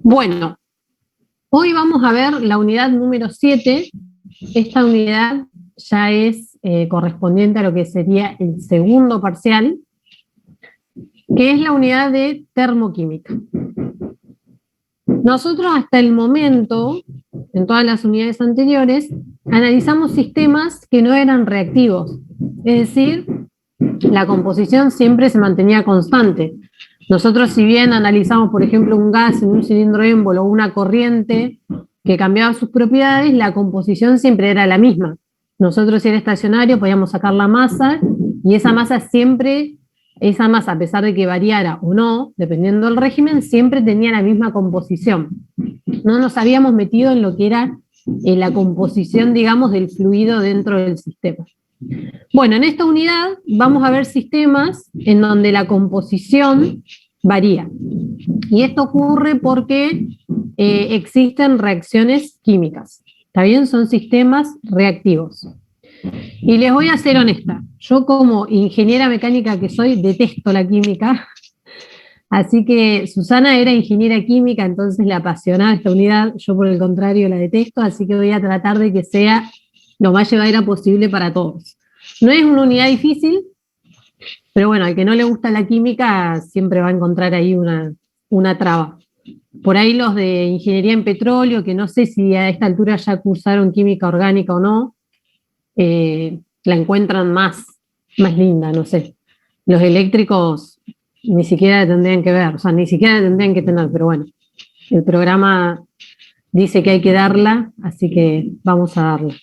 Bueno, hoy vamos a ver la unidad número 7. Esta unidad ya es correspondiente a lo que sería el segundo parcial, que es la unidad de termoquímica. Nosotros hasta el momento, en todas las unidades anteriores, analizamos sistemas que no eran reactivos, es decir, la composición siempre se mantenía constante. Nosotros, si bien analizamos, por ejemplo, un gas en un cilindro émbolo o una corriente que cambiaba sus propiedades, la composición siempre era la misma. Nosotros, si era estacionario, podíamos sacar la masa y esa masa siempre, a pesar de que variara o no, dependiendo del régimen, siempre tenía la misma composición. No nos habíamos metido en lo que era la composición, digamos, del fluido dentro del sistema. Bueno, en esta unidad vamos a ver sistemas en donde la composición varía. Y esto ocurre porque existen reacciones químicas. ¿Está bien? Son sistemas reactivos. Y les voy a ser honesta. Yo, como ingeniera mecánica que soy, detesto la química. Así que Susana era ingeniera química, entonces le apasionaba esta unidad. Yo, por el contrario, la detesto. Así que voy a tratar de que sea lo más llevadera posible para todos. No es una unidad difícil, pero bueno, al que no le gusta la química siempre va a encontrar ahí una traba. Por ahí los de ingeniería en petróleo, que no sé si a esta altura ya cursaron química orgánica o no, la encuentran más linda, no sé. Los eléctricos ni siquiera la tendrían que ver, o sea, ni siquiera la tendrían que tener, pero bueno, el programa dice que hay que darla, así que vamos a darla.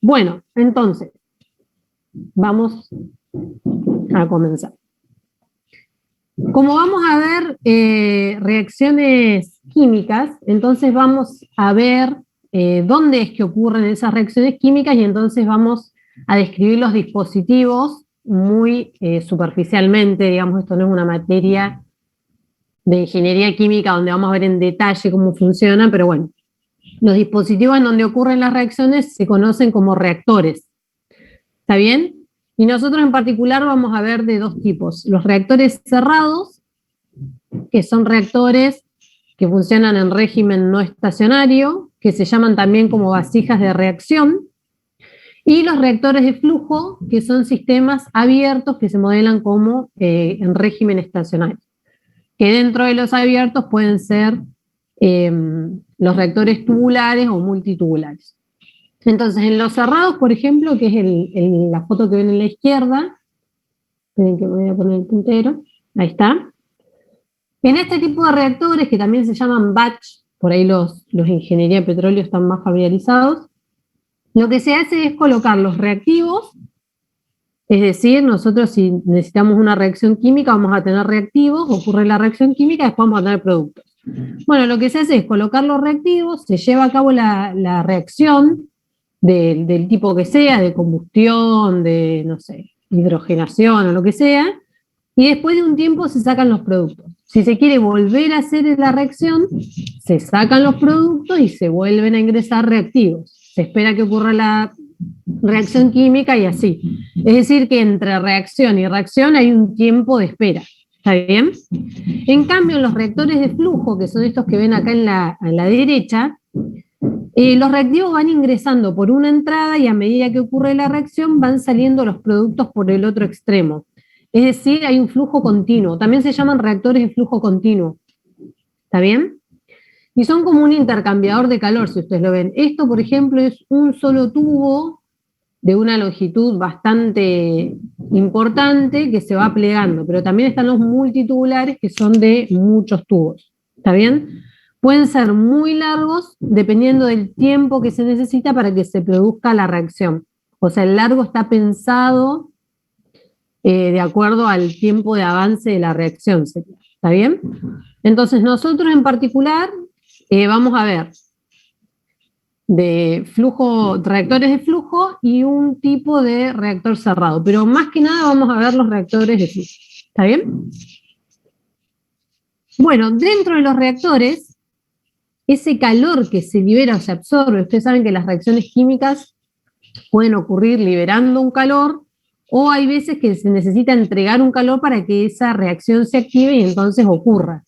Bueno, entonces, vamos a comenzar. Como vamos a ver reacciones químicas, entonces vamos a ver dónde es que ocurren esas reacciones químicas y entonces vamos a describir los dispositivos muy superficialmente. Digamos, esto no es una materia de ingeniería química donde vamos a ver en detalle cómo funciona, pero bueno, los dispositivos en donde ocurren las reacciones se conocen como reactores. ¿Está bien? Y nosotros en particular vamos a ver de dos tipos. Los reactores cerrados, que son reactores que funcionan en régimen no estacionario, que se llaman también como vasijas de reacción, y los reactores de flujo, que son sistemas abiertos que se modelan como en régimen estacionario. Que dentro de los abiertos pueden ser los reactores tubulares o multitubulares. Entonces, en los cerrados, por ejemplo, que es la foto que ven en la izquierda, esperen que me voy a poner el puntero, ahí está. En este tipo de reactores, que también se llaman batch, por ahí los de ingeniería de petróleo están más familiarizados, lo que se hace es colocar los reactivos, es decir, nosotros si necesitamos una reacción química vamos a tener reactivos, ocurre la reacción química, después vamos a tener productos. Bueno, lo que se hace es colocar los reactivos, se lleva a cabo la reacción del tipo que sea, de combustión, de, no sé, hidrogenación o lo que sea, y después de un tiempo se sacan los productos. Si se quiere volver a hacer la reacción, se sacan los productos y se vuelven a ingresar reactivos. Se espera que ocurra la reacción química y así. Es decir, que entre reacción y reacción hay un tiempo de espera. ¿Está bien? En cambio, los reactores de flujo, que son estos que ven acá en la derecha, los reactivos van ingresando por una entrada y a medida que ocurre la reacción van saliendo los productos por el otro extremo. Es decir, hay un flujo continuo. También se llaman reactores de flujo continuo. ¿Está bien? Y son como un intercambiador de calor, si ustedes lo ven. Esto, por ejemplo, es un solo tubo de una longitud bastante importante que se va plegando, pero también están los multitubulares que son de muchos tubos. ¿Está bien? Pueden ser muy largos dependiendo del tiempo que se necesita para que se produzca la reacción. O sea, el largo está pensado de acuerdo al tiempo de avance de la reacción. ¿Está bien? Entonces nosotros en particular vamos a ver de flujo, reactores de flujo y un tipo de reactor cerrado. Pero más que nada vamos a ver los reactores de flujo. ¿Está bien? Bueno, dentro de los reactores, ese calor que se libera o se absorbe, ustedes saben que las reacciones químicas pueden ocurrir liberando un calor o hay veces que se necesita entregar un calor para que esa reacción se active y entonces ocurra.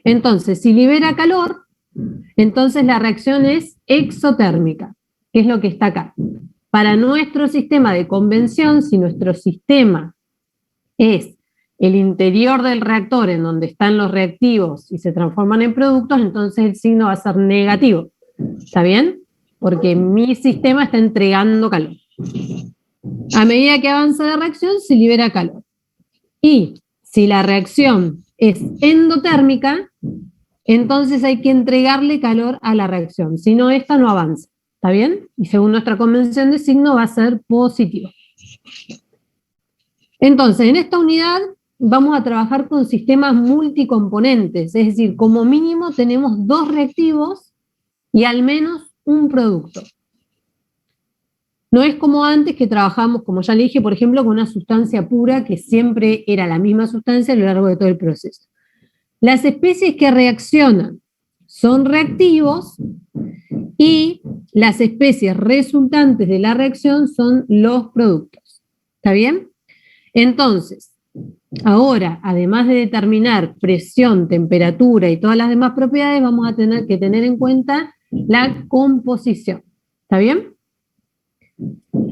Entonces, si libera calor, entonces la reacción es exotérmica, que es lo que está acá. Para nuestro sistema de convención, si nuestro sistema es el interior del reactor en donde están los reactivos y se transforman en productos, entonces el signo va a ser negativo. ¿Está bien? Porque mi sistema está entregando calor. A medida que avanza la reacción, se libera calor. Y si la reacción es endotérmica, entonces hay que entregarle calor a la reacción, si no, esta no avanza. ¿Está bien? Y según nuestra convención de signo va a ser positivo. Entonces, en esta unidad vamos a trabajar con sistemas multicomponentes, es decir, como mínimo tenemos 2 reactivos y al menos un producto. No es como antes que trabajamos, como ya le dije, por ejemplo, con una sustancia pura que siempre era la misma sustancia a lo largo de todo el proceso. Las especies que reaccionan son reactivos y las especies resultantes de la reacción son los productos. ¿Está bien? Entonces, ahora, además de determinar presión, temperatura y todas las demás propiedades, vamos a tener que tener en cuenta la composición. ¿Está bien?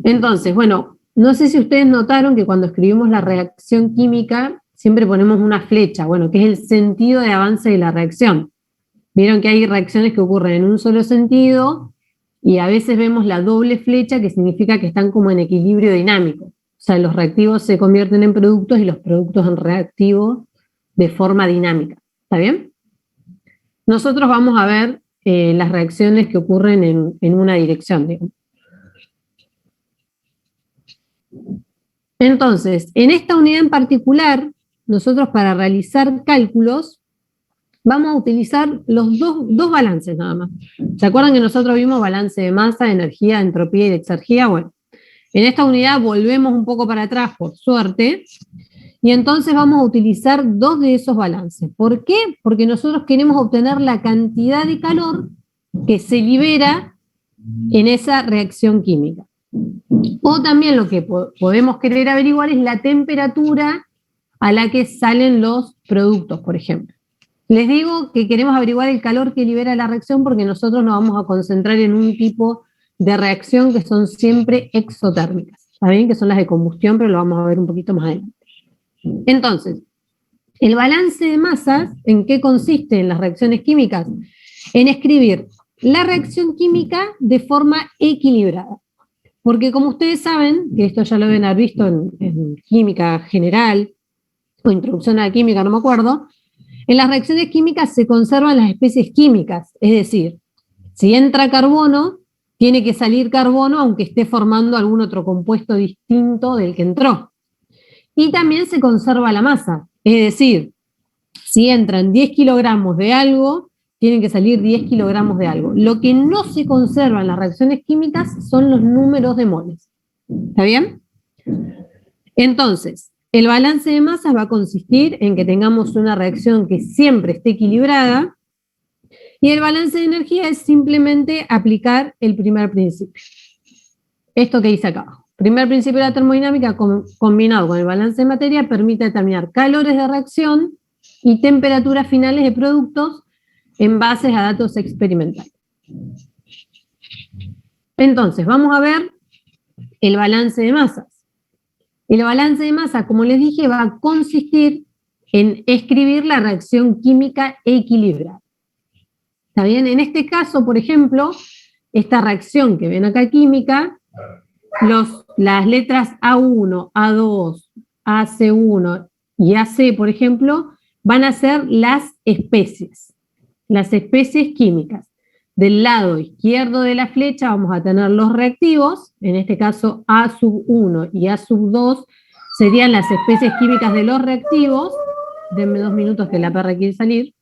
Entonces, bueno, no sé si ustedes notaron que cuando escribimos la reacción química siempre ponemos una flecha, bueno, que es el sentido de avance de la reacción. Vieron que hay reacciones que ocurren en un solo sentido y a veces vemos la doble flecha que significa que están como en equilibrio dinámico. O sea, los reactivos se convierten en productos y los productos en reactivos de forma dinámica. ¿Está bien? Nosotros vamos a ver las reacciones que ocurren en una dirección, digamos. Entonces, en esta unidad en particular, nosotros para realizar cálculos vamos a utilizar los dos balances nada más. ¿Se acuerdan que nosotros vimos balance de masa, de energía, de entropía y de exergía? Bueno, en esta unidad volvemos un poco para atrás, por suerte, y entonces vamos a utilizar 2 de esos balances. ¿Por qué? Porque nosotros queremos obtener la cantidad de calor que se libera en esa reacción química. O también lo que podemos querer averiguar es la temperatura a la que salen los productos, por ejemplo. Les digo que queremos averiguar el calor que libera la reacción porque nosotros nos vamos a concentrar en un tipo de reacción que son siempre exotérmicas. ¿Está bien? Que son las de combustión, pero lo vamos a ver un poquito más adelante. Entonces, el balance de masas, ¿en qué consiste en las reacciones químicas? En escribir la reacción química de forma equilibrada. Porque como ustedes saben, que esto ya lo deben haber visto en química general, o introducción a la química, no me acuerdo, en las reacciones químicas se conservan las especies químicas, es decir, si entra carbono, tiene que salir carbono aunque esté formando algún otro compuesto distinto del que entró. Y también se conserva la masa, es decir, si entran 10 kilogramos de algo, tienen que salir 10 kilogramos de algo. Lo que no se conserva en las reacciones químicas son los números de moles. ¿Está bien? Entonces, el balance de masas va a consistir en que tengamos una reacción que siempre esté equilibrada y el balance de energía es simplemente aplicar el primer principio. Esto que dice acá abajo. Primer principio de la termodinámica combinado con el balance de materia permite determinar calores de reacción y temperaturas finales de productos en base a datos experimentales. Entonces, vamos a ver el balance de masas. El balance de masa, como les dije, va a consistir en escribir la reacción química equilibrada. ¿Está bien? En este caso, por ejemplo, esta reacción que ven acá química, las letras A1, A2, AC1 y AC, por ejemplo, van a ser las especies químicas. Del lado izquierdo de la flecha vamos a tener los reactivos, en este caso A1 y A2 serían las especies químicas de los reactivos. Denme 2 minutos que la perra quiere salir.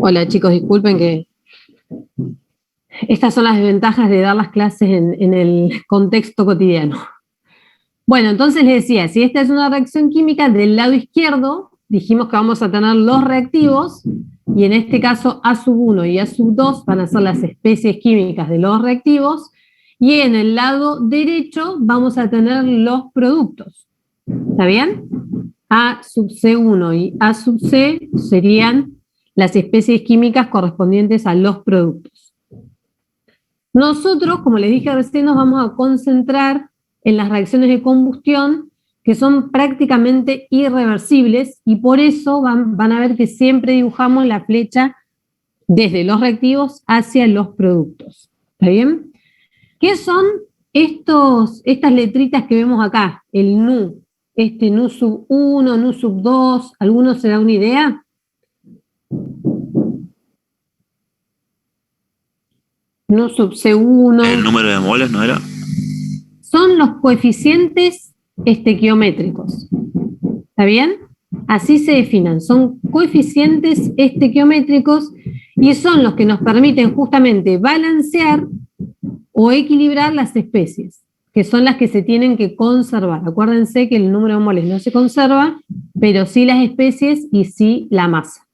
Hola chicos, disculpen que Estas son las desventajas de dar las clases en el contexto cotidiano. Bueno, entonces les decía, si esta es una reacción química, del lado izquierdo dijimos que vamos a tener los reactivos, y en este caso A1 y A2 van a ser las especies químicas de los reactivos, y en el lado derecho vamos a tener los productos. ¿Está bien? A sub C1 y A sub C serían las especies químicas correspondientes a los productos. Nosotros, como les dije recién, nos vamos a concentrar en las reacciones de combustión, que son prácticamente irreversibles, y por eso van a ver que siempre dibujamos la flecha desde los reactivos hacia los productos. ¿Está bien? ¿Qué son estas letritas que vemos acá? El NU, NU sub 1, NU sub 2, ¿alguno se da una idea? NU sub C1. ¿El número de moles no era? Son los coeficientes estequiométricos. ¿Está bien? Así se definen, son coeficientes estequiométricos y son los que nos permiten justamente balancear o equilibrar las especies, que son las que se tienen que conservar. Acuérdense que el número de moles no se conserva, pero sí las especies y sí la masa.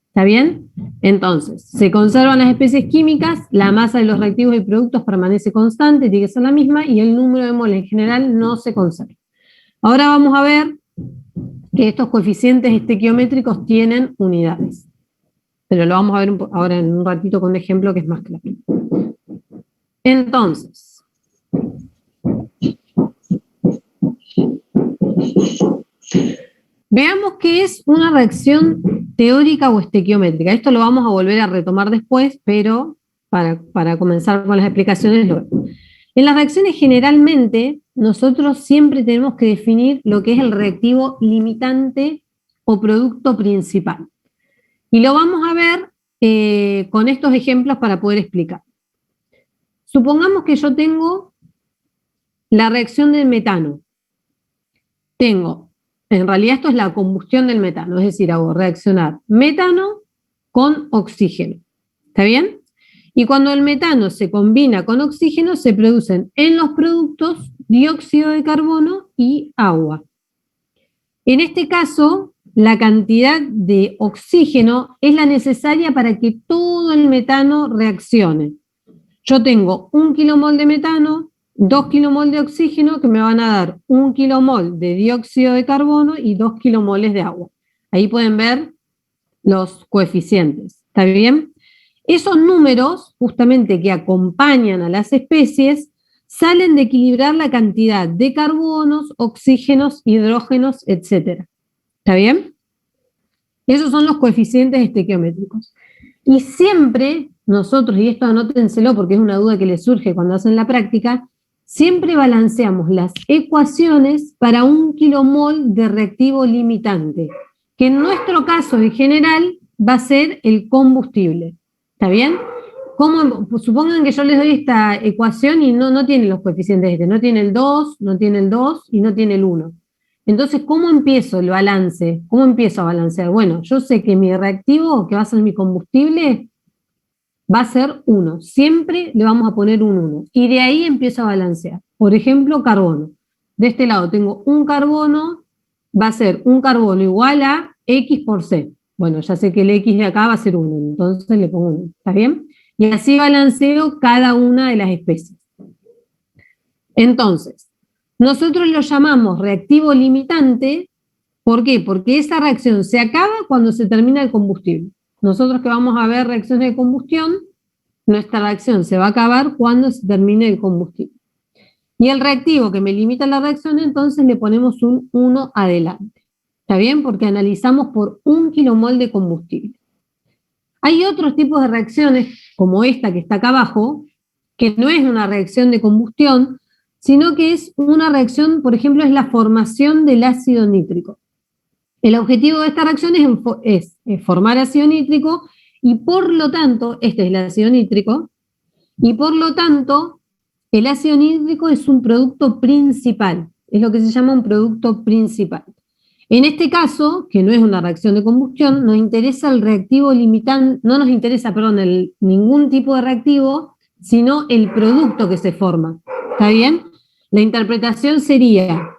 ¿Está bien? Entonces, se conservan las especies químicas, la masa de los reactivos y productos permanece constante, tiene que ser la misma, y el número de moles en general no se conserva. Ahora vamos a ver que estos coeficientes estequiométricos tienen unidades. Pero lo vamos a ver ahora en un ratito con un ejemplo que es más claro. Entonces, veamos qué es una reacción teórica o estequiométrica. Esto lo vamos a volver a retomar después, pero para comenzar con las explicaciones lo vemos. En las reacciones generalmente nosotros siempre tenemos que definir lo que es el reactivo limitante o producto principal. Y lo vamos a ver con estos ejemplos para poder explicar. Supongamos que yo tengo la reacción del metano. En realidad esto es la combustión del metano, es decir, hago reaccionar metano con oxígeno. ¿Está bien? Y cuando el metano se combina con oxígeno, se producen en los productos dióxido de carbono y agua. En este caso, la cantidad de oxígeno es la necesaria para que todo el metano reaccione. Yo tengo 1 kilomol de metano, 2 kilomol de oxígeno, que me van a dar 1 kilomol de dióxido de carbono y 2 kilomoles de agua. Ahí pueden ver los coeficientes. ¿Está bien? Esos números, justamente que acompañan a las especies, salen de equilibrar la cantidad de carbonos, oxígenos, hidrógenos, etc. ¿Está bien? Esos son los coeficientes estequiométricos. Y siempre nosotros, y esto anótenselo porque es una duda que les surge cuando hacen la práctica, siempre balanceamos las ecuaciones para 1 kilomol de reactivo limitante, que en nuestro caso en general va a ser el combustible. ¿Está bien? Supongan que yo les doy esta ecuación y no tiene los coeficientes no tiene el 2, no tiene el 2 y no tiene el 1. Entonces, ¿cómo empiezo el balance? ¿Cómo empiezo a balancear? Bueno, yo sé que mi reactivo, que va a ser mi combustible, va a ser 1. Siempre le vamos a poner un 1. Y de ahí empiezo a balancear. Por ejemplo, carbono. De este lado tengo un carbono, va a ser un carbono igual a X por C. Bueno, ya sé que el X de acá va a ser 1, entonces le pongo 1. ¿Está bien? Y así balanceo cada una de las especies. Entonces, nosotros lo llamamos reactivo limitante. ¿Por qué? Porque esa reacción se acaba cuando se termina el combustible. Nosotros que vamos a ver reacciones de combustión, nuestra reacción se va a acabar cuando se termine el combustible. Y el reactivo que me limita la reacción, entonces le ponemos un 1 adelante. ¿Está bien? Porque analizamos por 1 kilomol de combustible. Hay otros tipos de reacciones, como esta que está acá abajo, que no es una reacción de combustión, sino que es una reacción, por ejemplo, es la formación del ácido nítrico. El objetivo de esta reacción es formar ácido nítrico y por lo tanto, este es el ácido nítrico, y por lo tanto, el ácido nítrico es un producto principal, es lo que se llama un producto principal. En este caso, que no es una reacción de combustión, nos interesa el reactivo limitante, no nos interesa, perdón, ningún tipo de reactivo, sino el producto que se forma. ¿Está bien? La interpretación sería,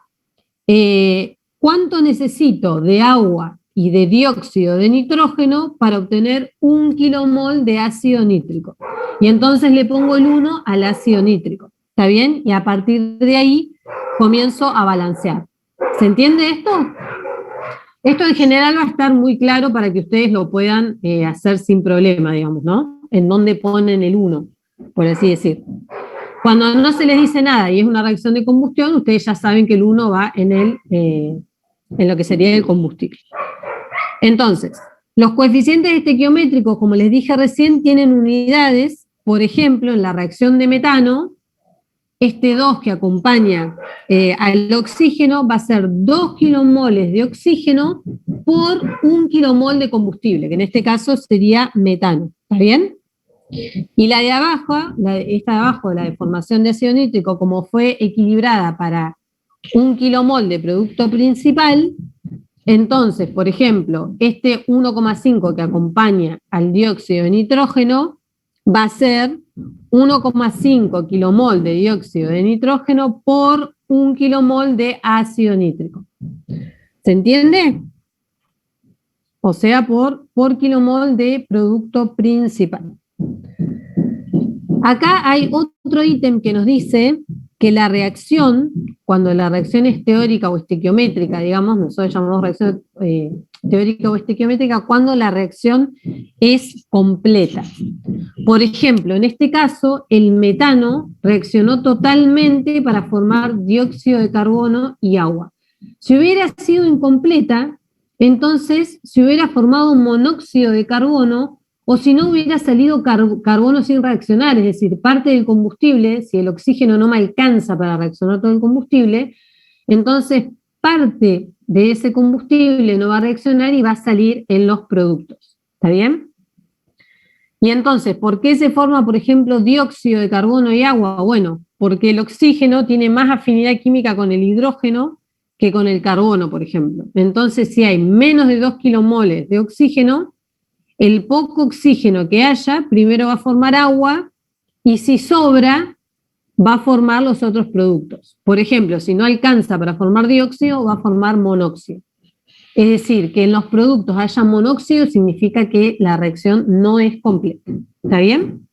¿cuánto necesito de agua y de dióxido de nitrógeno para obtener 1 kilomol de ácido nítrico? Y entonces le pongo el 1 al ácido nítrico. ¿Está bien? Y a partir de ahí comienzo a balancear. ¿Se entiende esto? Esto en general va a estar muy claro para que ustedes lo puedan hacer sin problema, digamos, ¿no? En dónde ponen el 1, por así decir. Cuando no se les dice nada y es una reacción de combustión, ustedes ya saben que el 1 va en lo que sería el combustible. Entonces, los coeficientes estequiométricos, como les dije recién, tienen unidades. Por ejemplo, en la reacción de metano, este 2 que acompaña al oxígeno va a ser 2 kilomoles de oxígeno por 1 kilomol de combustible, que en este caso sería metano. ¿Está bien? Y la de abajo, esta de abajo, la de formación de ácido nítrico, como fue equilibrada para 1 kilomol de producto principal, entonces, por ejemplo, este 1,5 que acompaña al dióxido de nitrógeno va a ser 1,5 kilomol de dióxido de nitrógeno por 1 kilomol de ácido nítrico. ¿Se entiende? O sea, por kilomol de producto principal. Acá hay otro ítem que nos dice que la reacción, cuando la reacción es teórica o estequiométrica, digamos, nosotros llamamos reacción teórica o estequiométrica, cuando la reacción es completa. Por ejemplo, en este caso, el metano reaccionó totalmente para formar dióxido de carbono y agua. Si hubiera sido incompleta, entonces se hubiera formado un monóxido de carbono, o si no hubiera salido carbono sin reaccionar, es decir, parte del combustible, si el oxígeno no me alcanza para reaccionar todo el combustible, entonces parte de ese combustible no va a reaccionar y va a salir en los productos. ¿Está bien? Y entonces, ¿por qué se forma, por ejemplo, dióxido de carbono y agua? Bueno, porque el oxígeno tiene más afinidad química con el hidrógeno que con el carbono, por ejemplo. Entonces, si hay menos de 2 kilomoles de oxígeno, el poco oxígeno que haya, primero va a formar agua, y si sobra, va a formar los otros productos. Por ejemplo, si no alcanza para formar dióxido, va a formar monóxido. Es decir, que en los productos haya monóxido significa que la reacción no es completa. ¿Está bien?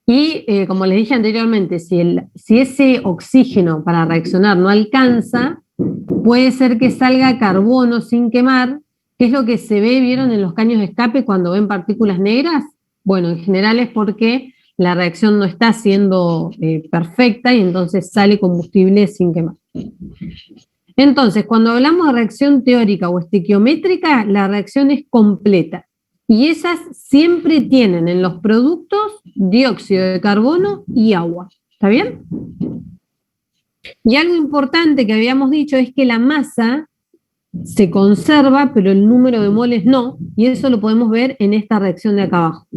Y como les dije anteriormente, si ese oxígeno para reaccionar no alcanza, puede ser que salga carbono sin quemar, que es lo que se ve, ¿vieron en los caños de escape cuando ven partículas negras? Bueno, en general es porque la reacción no está siendo perfecta y entonces sale combustible sin quemar. Entonces, cuando hablamos de reacción teórica o estequiométrica, la reacción es completa. Y esas siempre tienen en los productos dióxido de carbono y agua. ¿Está bien? Y algo importante que habíamos dicho es que la masa se conserva, pero el número de moles no, y eso lo podemos ver en esta reacción de acá abajo.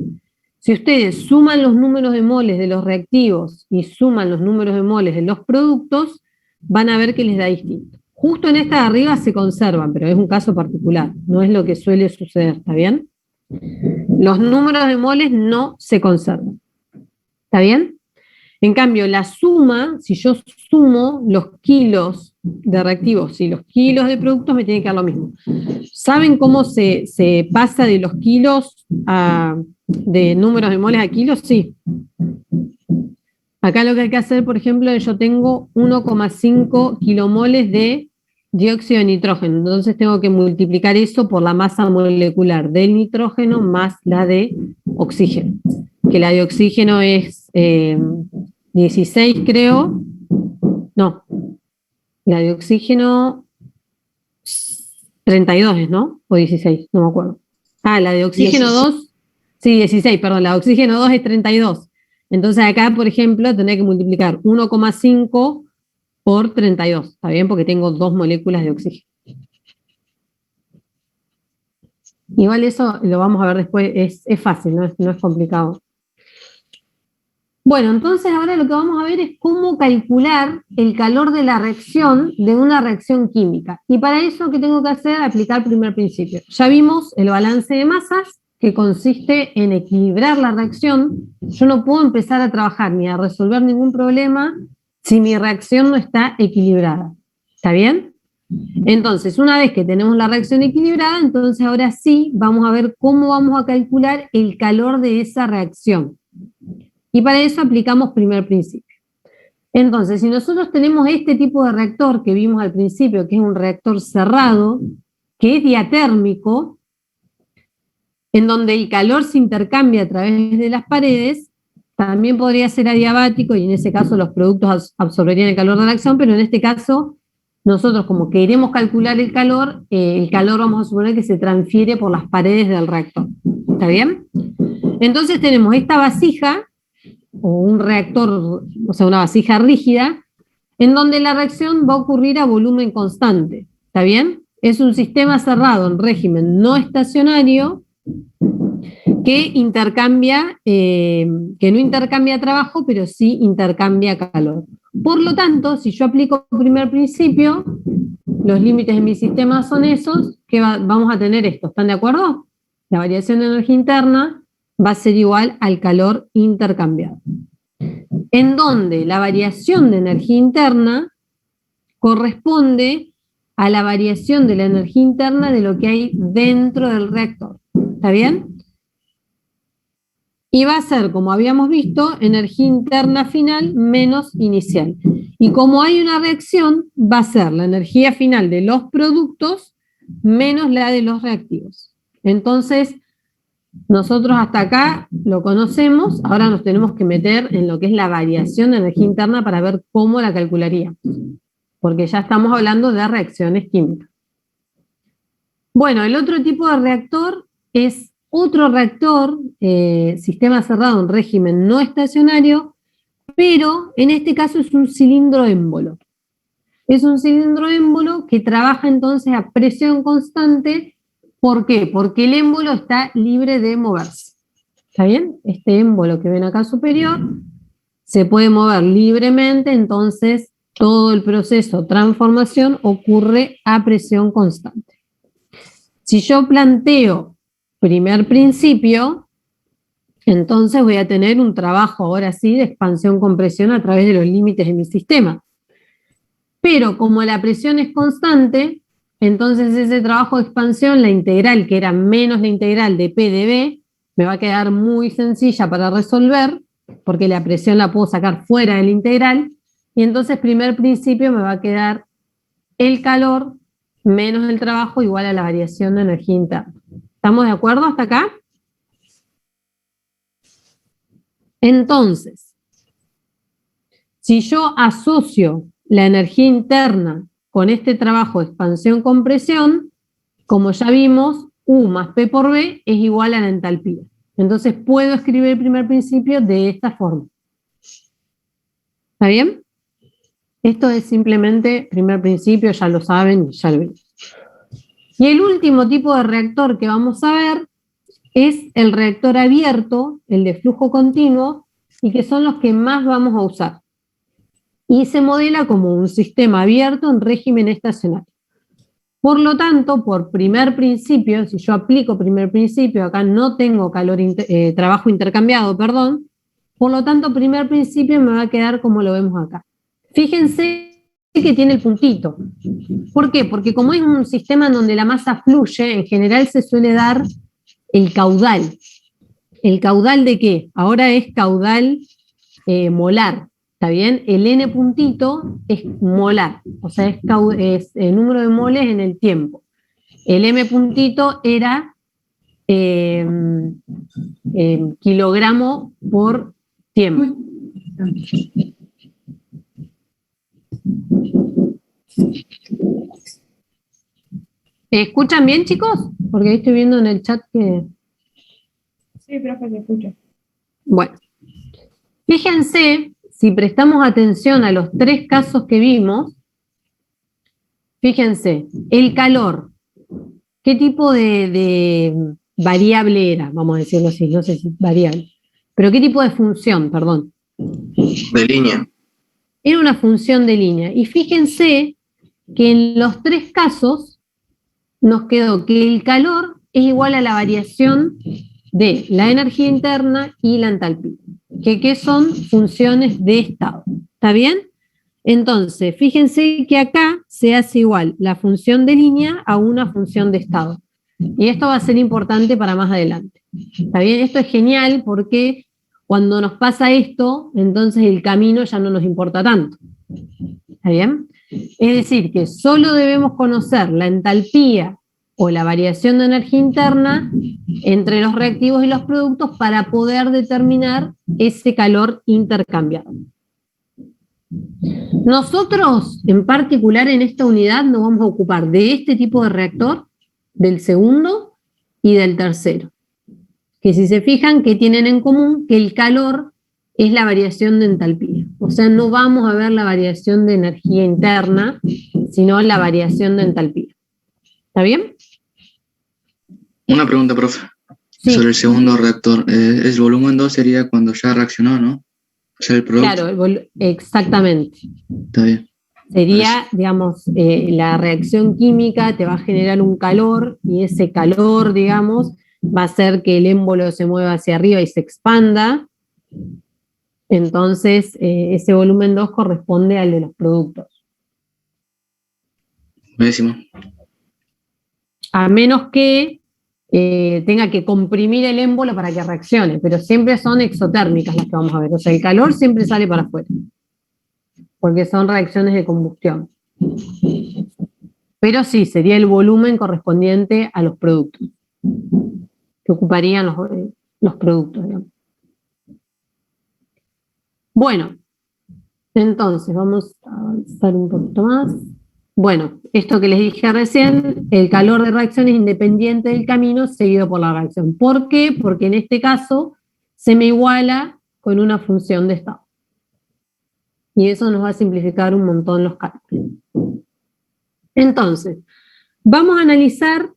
Si ustedes suman los números de moles de los reactivos y suman los números de moles de los productos, van a ver que les da distinto. Justo en esta de arriba se conservan, pero es un caso particular, no es lo que suele suceder, ¿está bien? Los números de moles no se conservan, ¿está bien? En cambio, la suma, si yo sumo los kilos de reactivos y los kilos de productos, me tiene que dar lo mismo. ¿Saben cómo se pasa de los kilos de números de moles a kilos? Sí. Acá lo que hay que hacer, por ejemplo, es yo tengo 1,5 kilomoles de dióxido de nitrógeno. Entonces tengo que multiplicar eso por la masa molecular del nitrógeno más la de oxígeno. Que la de oxígeno es 16, creo. No. La de oxígeno 32, ¿no? O 16, no me acuerdo. Ah, la de oxígeno 2, sí, 16, perdón, la de oxígeno 2 es 32. Entonces acá, por ejemplo, tendré que multiplicar 1,5 por 32, ¿está bien? Porque tengo 2 moléculas de oxígeno. Igual eso lo vamos a ver después, es fácil, no es complicado. Bueno, entonces ahora lo que vamos a ver es cómo calcular el calor de la reacción de una reacción química. Y para eso, ¿qué tengo que hacer? Aplicar el primer principio. Ya vimos el balance de masas, que consiste en equilibrar la reacción. Yo no puedo empezar a trabajar ni a resolver ningún problema si mi reacción no está equilibrada. ¿Está bien? Entonces, una vez que tenemos la reacción equilibrada, entonces ahora sí vamos a ver cómo vamos a calcular el calor de esa reacción. Y para eso aplicamos primer principio. Entonces, si nosotros tenemos este tipo de reactor que vimos al principio, que es un reactor cerrado, que es diatérmico, en donde el calor se intercambia a través de las paredes, también podría ser adiabático y en ese caso los productos absorberían el calor de la reacción, pero en este caso nosotros como queremos calcular el calor vamos a suponer que se transfiere por las paredes del reactor. ¿Está bien? Entonces tenemos esta vasija o un reactor, o sea, una vasija rígida, en donde la reacción va a ocurrir a volumen constante. ¿Está bien? Es un sistema cerrado en régimen no estacionario que intercambia, que no intercambia trabajo, pero sí intercambia calor. Por lo tanto, si yo aplico el primer principio, los límites de mi sistema son esos, que vamos a tener esto. ¿Están de acuerdo? La variación de energía interna va a ser igual al calor intercambiado. En donde la variación de energía interna corresponde a la variación de la energía interna de lo que hay dentro del reactor. ¿Está bien? Y va a ser, como habíamos visto, energía interna final menos inicial. Y como hay una reacción, va a ser la energía final de los productos menos la de los reactivos. Entonces, nosotros hasta acá lo conocemos, ahora nos tenemos que meter en lo que es la variación de energía interna para ver cómo la calcularíamos, porque ya estamos hablando de reacciones químicas. Bueno, el otro tipo de reactor es otro reactor, sistema cerrado en régimen no estacionario, pero en este caso es un cilindro émbolo. Es un cilindro émbolo que trabaja entonces a presión constante. ¿Por qué? Porque el émbolo está libre de moverse. ¿Está bien? Este émbolo que ven acá superior se puede mover libremente, entonces todo el proceso de transformación ocurre a presión constante. Si yo planteo primer principio, entonces voy a tener un trabajo ahora sí de expansión-compresión a través de los límites de mi sistema. Pero como la presión es constante, entonces ese trabajo de expansión, la integral que era menos la integral de P de B, me va a quedar muy sencilla para resolver, porque la presión la puedo sacar fuera de la integral, y entonces primer principio me va a quedar el calor menos el trabajo igual a la variación de energía interna. ¿Estamos de acuerdo hasta acá? Entonces, si yo asocio la energía interna con este trabajo de expansión-compresión, como ya vimos, U más P por B es igual a la entalpía. Entonces puedo escribir el primer principio de esta forma. ¿Está bien? Esto es simplemente primer principio, ya lo saben, ya lo vimos. Y el último tipo de reactor que vamos a ver es el reactor abierto, el de flujo continuo, y que son los que más vamos a usar. Y se modela como un sistema abierto en régimen estacionario. Por lo tanto, por primer principio, si yo aplico primer principio, acá no tengo trabajo intercambiado, perdón, por lo tanto, primer principio me va a quedar como lo vemos acá. Fíjense que tiene el puntito. ¿Por qué? Porque como es un sistema en donde la masa fluye, en general se suele dar el caudal. ¿El caudal de qué? Ahora es caudal molar. ¿Está bien? El n puntito es molar, o sea, es el número de moles en el tiempo. El m puntito era kilogramo por tiempo. ¿Escuchan bien, chicos? Porque ahí estoy viendo en el chat que... Sí, profe, se escucha. Bueno, fíjense, si prestamos atención a los tres casos que vimos, fíjense, el calor, ¿qué tipo de variable era? Vamos a decirlo así, no sé si variable. Pero ¿qué tipo de función, perdón? De línea. Era una función de línea. Y fíjense que en los tres casos nos quedó que el calor es igual a la variación de la energía interna y la entalpía, que son funciones de estado. ¿Está bien? Entonces, fíjense que acá se hace igual la función de línea a una función de estado. Y esto va a ser importante para más adelante. ¿Está bien? Esto es genial porque cuando nos pasa esto, entonces el camino ya no nos importa tanto. ¿Está bien? Es decir, que solo debemos conocer la entalpía o la variación de energía interna entre los reactivos y los productos para poder determinar ese calor intercambiado. Nosotros, en particular en esta unidad, nos vamos a ocupar de este tipo de reactor, del segundo y del tercero. Que si se fijan, ¿qué tienen en común? Que el calor es la variación de entalpía. O sea, no vamos a ver la variación de energía interna, sino la variación de entalpía. ¿Está bien? Una pregunta, profe. Sí. Sobre el segundo reactor. El volumen 2 sería cuando ya reaccionó, ¿no? O sea, el producto. Claro, exactamente. Está bien. Sería, digamos, la reacción química te va a generar un calor y ese calor, digamos, va a hacer que el émbolo se mueva hacia arriba y se expanda. Entonces, ese volumen 2 corresponde al de los productos. Buenísimo. A menos que tenga que comprimir el émbolo para que reaccione, pero siempre son exotérmicas las que vamos a ver. O sea, el calor siempre sale para afuera, porque son reacciones de combustión. Pero sí, sería el volumen correspondiente a los productos, que ocuparían los productos, digamos. Bueno, entonces vamos a avanzar un poquito más. Bueno, esto que les dije recién, el calor de reacción es independiente del camino seguido por la reacción. ¿Por qué? Porque en este caso se me iguala con una función de estado. Y eso nos va a simplificar un montón los cálculos. Entonces, vamos a analizar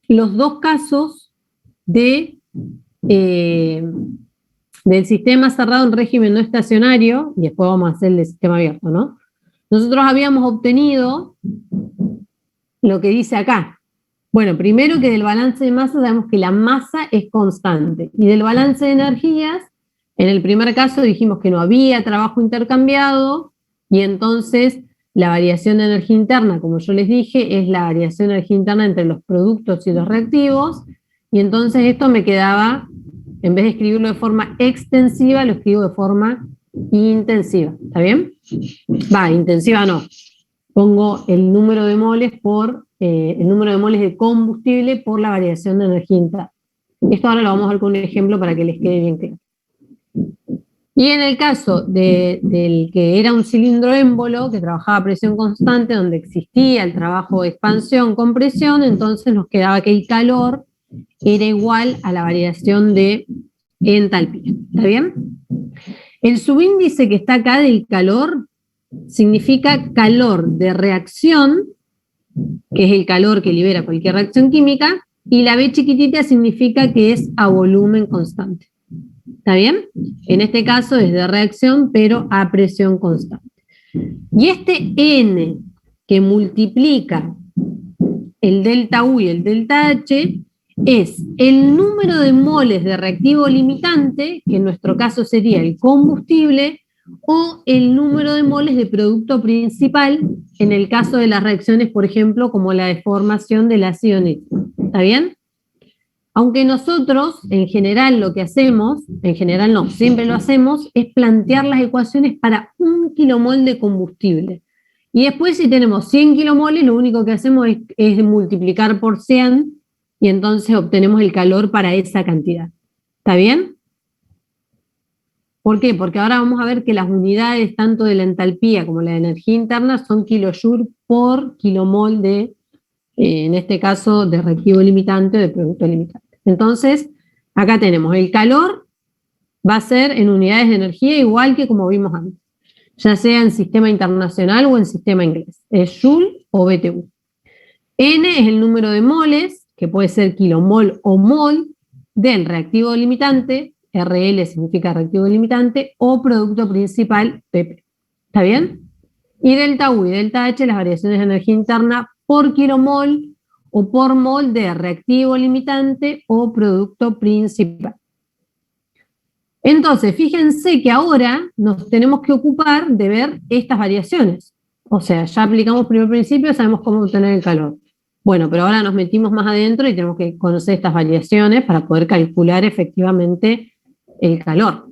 los dos casos del sistema cerrado en régimen no estacionario, y después vamos a hacer el del sistema abierto, ¿no? Nosotros habíamos obtenido lo que dice acá. Bueno, primero que del balance de masa sabemos que la masa es constante, y del balance de energías, en el primer caso dijimos que no había trabajo intercambiado, y entonces la variación de energía interna, como yo les dije, es la variación de energía interna entre los productos y los reactivos, y entonces esto me quedaba, en vez de escribirlo de forma extensiva, lo escribo de forma intensiva. ¿Está bien? Va, intensiva no. Pongo el número de moles por el número de moles de combustible por la variación de energía interna. Esto ahora lo vamos a ver con un ejemplo para que les quede bien claro. Y en el caso del que era un cilindro émbolo, que trabajaba a presión constante, donde existía el trabajo de expansión, compresión, entonces nos quedaba que el calor era igual a la variación de entalpía. ¿Está bien? El subíndice que está acá del calor significa calor de reacción, que es el calor que libera cualquier reacción química, y la B chiquitita significa que es a volumen constante. ¿Está bien? En este caso es de reacción, pero a presión constante. Y este N que multiplica el delta U y el delta H es el número de moles de reactivo limitante, que en nuestro caso sería el combustible, o el número de moles de producto principal, en el caso de las reacciones, por ejemplo, como la deformación del ácido nítrico. ¿Está bien? Aunque nosotros, en general, lo que hacemos, en general no, siempre lo hacemos, es plantear las ecuaciones para 1 kilomol de combustible. Y después, si tenemos 100 kilomoles, lo único que hacemos es multiplicar por 100 y entonces obtenemos el calor para esa cantidad. ¿Está bien? ¿Por qué? Porque ahora vamos a ver que las unidades tanto de la entalpía como la de energía interna son kilojoule por kilomol de, en este caso, de reactivo limitante o de producto limitante. Entonces, acá tenemos el calor, va a ser en unidades de energía igual que como vimos antes, ya sea en sistema internacional o en sistema inglés, es Joule o BTU. N es el número de moles, que puede ser kilomol o mol, del reactivo limitante, RL significa reactivo limitante, o producto principal, PP. ¿Está bien? Y delta U y delta H, las variaciones de energía interna por kilomol o por mol de reactivo limitante o producto principal. Entonces, fíjense que ahora nos tenemos que ocupar de ver estas variaciones. O sea, ya aplicamos primer principio, sabemos cómo obtener el calor. Bueno, pero ahora nos metimos más adentro y tenemos que conocer estas variaciones para poder calcular efectivamente el calor.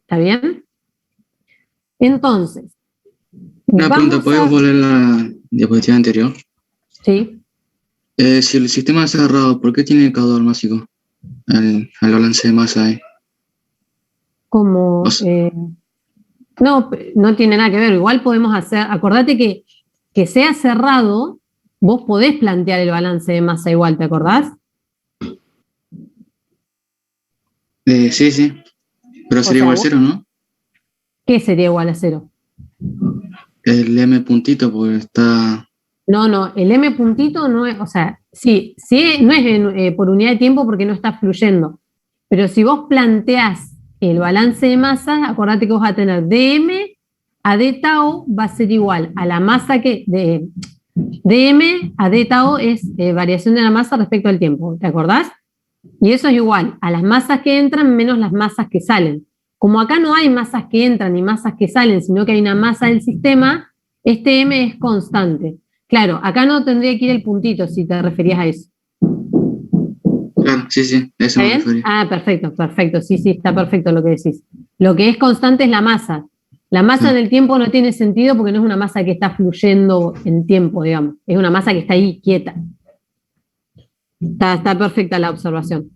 ¿Está bien? Entonces, Una pregunta, ¿puedes volver a la diapositiva anterior? Sí. Si el sistema es cerrado, ¿por qué tiene el caudal másico? Al balance de masa ahí. Como, no tiene nada que ver, igual podemos hacer, acordate que sea cerrado, vos podés plantear el balance de masa igual, ¿te acordás? Sí, pero sería igual a 0, ¿no? ¿Qué sería igual a 0? El M puntito, porque está... No, el M puntito no es, o sea, sí no es por unidad de tiempo porque no está fluyendo, pero si vos planteás el balance de masa, acordate que vos vas a tener dm a d tau va a ser igual a la masa que, dm a d tau es variación de la masa respecto al tiempo, ¿te acordás? Y eso es igual a las masas que entran menos las masas que salen. Como acá no hay masas que entran ni masas que salen, sino que hay una masa del sistema, este M es constante. Claro, acá no tendría que ir el puntito si te referías a eso. Claro, sí, eso me refería. Ah, perfecto, sí, está perfecto lo que decís. Lo que es constante es la masa. La masa en el tiempo no tiene sentido porque no es una masa que está fluyendo en tiempo, digamos. Es una masa que está ahí quieta. Está perfecta la observación.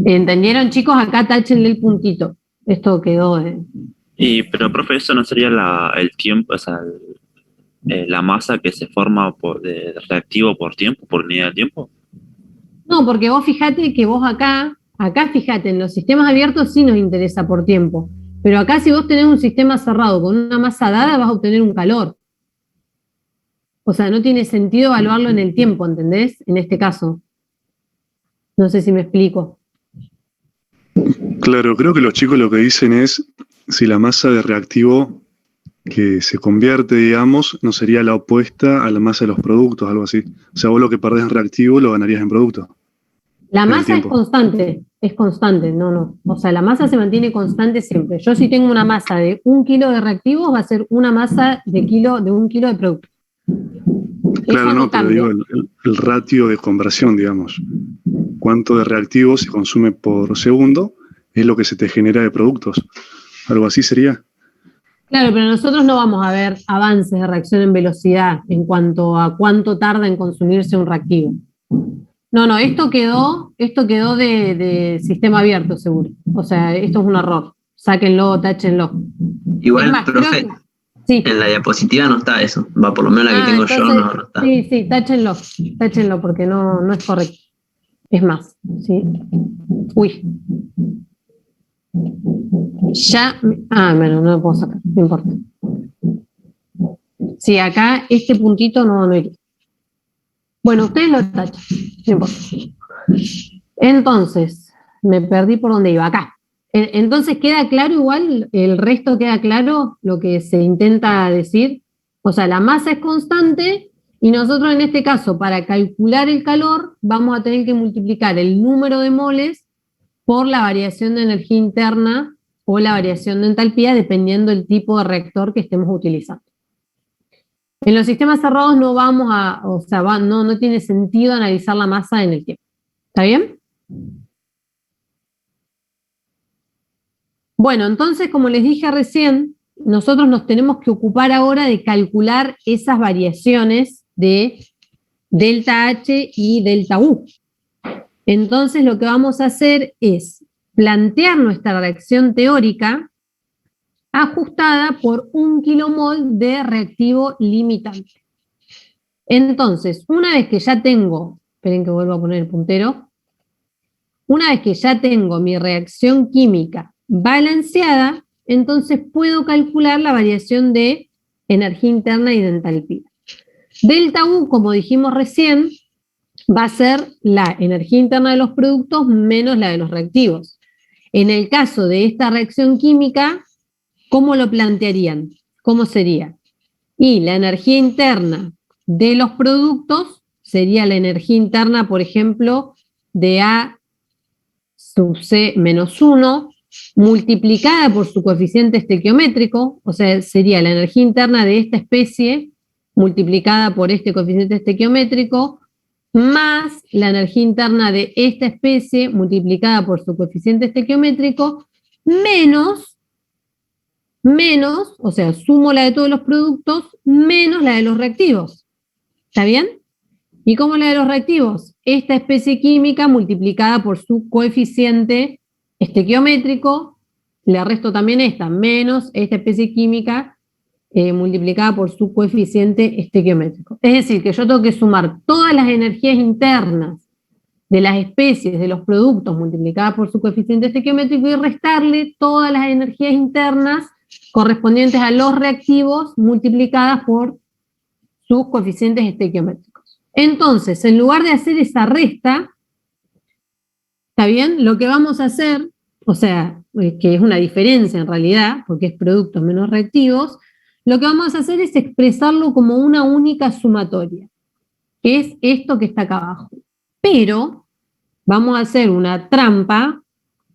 ¿Entendieron, chicos? Acá táchenle el puntito. Esto quedó... Pero, profe, ¿eso no sería el tiempo, o sea, la masa que se forma de reactivo por tiempo, por unidad de tiempo? No, porque vos fijate que vos acá fíjate, en los sistemas abiertos sí nos interesa por tiempo, pero acá si vos tenés un sistema cerrado con una masa dada vas a obtener un calor. O sea, no tiene sentido evaluarlo en el tiempo, ¿entendés? En este caso. No sé si me explico. Claro, creo que los chicos lo que dicen es si la masa de reactivo que se convierte, digamos, no sería la opuesta a la masa de los productos, algo así. O sea, vos lo que perdés en reactivo lo ganarías en producto. La masa es constante, no. O sea, la masa se mantiene constante siempre. Yo si tengo una masa de 1 kilo de reactivos, va a ser una masa de 1 kilo de producto. Claro, no, pero digo el ratio de conversión, digamos. Cuánto de reactivo se consume por segundo es lo que se te genera de productos. Algo así sería. Claro, pero nosotros no vamos a ver avances de reacción en velocidad en cuanto a cuánto tarda en consumirse un reactivo. No, esto quedó de sistema abierto, seguro. O sea, esto es un error. Sáquenlo, táchenlo. Igual, más, profe, sí. En la diapositiva no está eso. Va, por lo menos la que tengo entonces, yo no está. Sí, táchenlo porque no es correcto. Es más, sí. Uy. Bueno, no lo puedo sacar, no importa. Sí, acá este puntito no iría. Bueno, ustedes lo tachan, no importa. Entonces, me perdí por dónde iba, acá. Entonces, ¿queda claro igual? ¿El resto queda claro lo que se intenta decir? O sea, la masa es constante y nosotros en este caso, para calcular el calor, vamos a tener que multiplicar el número de moles por la variación de energía interna o la variación de entalpía, dependiendo del tipo de reactor que estemos utilizando. En los sistemas cerrados no vamos a, o sea, no tiene sentido analizar la masa en el tiempo. ¿Está bien? Bueno, entonces, como les dije recién, nosotros nos tenemos que ocupar ahora de calcular esas variaciones de delta H y delta U. Entonces, lo que vamos a hacer es plantear nuestra reacción teórica ajustada por 1 kilomol de reactivo limitante. Entonces, una vez que ya tengo, esperen que vuelva a poner el puntero, una vez que ya tengo mi reacción química balanceada, entonces puedo calcular la variación de energía interna y de entalpía. Delta U, como dijimos recién, va a ser la energía interna de los productos menos la de los reactivos. En el caso de esta reacción química, ¿cómo lo plantearían? ¿Cómo sería? Y la energía interna de los productos sería la energía interna, por ejemplo, de A sub C menos 1, multiplicada por su coeficiente estequiométrico, o sea, sería la energía interna de esta especie multiplicada por este coeficiente estequiométrico, más la energía interna de esta especie multiplicada por su coeficiente estequiométrico, menos, o sea, sumo la de todos los productos, menos la de los reactivos. ¿Está bien? ¿Y cómo la de los reactivos? Esta especie química multiplicada por su coeficiente estequiométrico, le resto también esta, menos esta especie química multiplicada por su coeficiente estequiométrico. Es decir, que yo tengo que sumar todas las energías internas de las especies, de los productos, multiplicadas por su coeficiente estequiométrico y restarle todas las energías internas correspondientes a los reactivos multiplicadas por sus coeficientes estequiométricos. Entonces, en lugar de hacer esa resta, ¿está bien? Lo que vamos a hacer, o sea, que es una diferencia en realidad, porque es productos menos reactivos, lo que vamos a hacer es expresarlo como una única sumatoria, que es esto que está acá abajo. Pero vamos a hacer una trampa,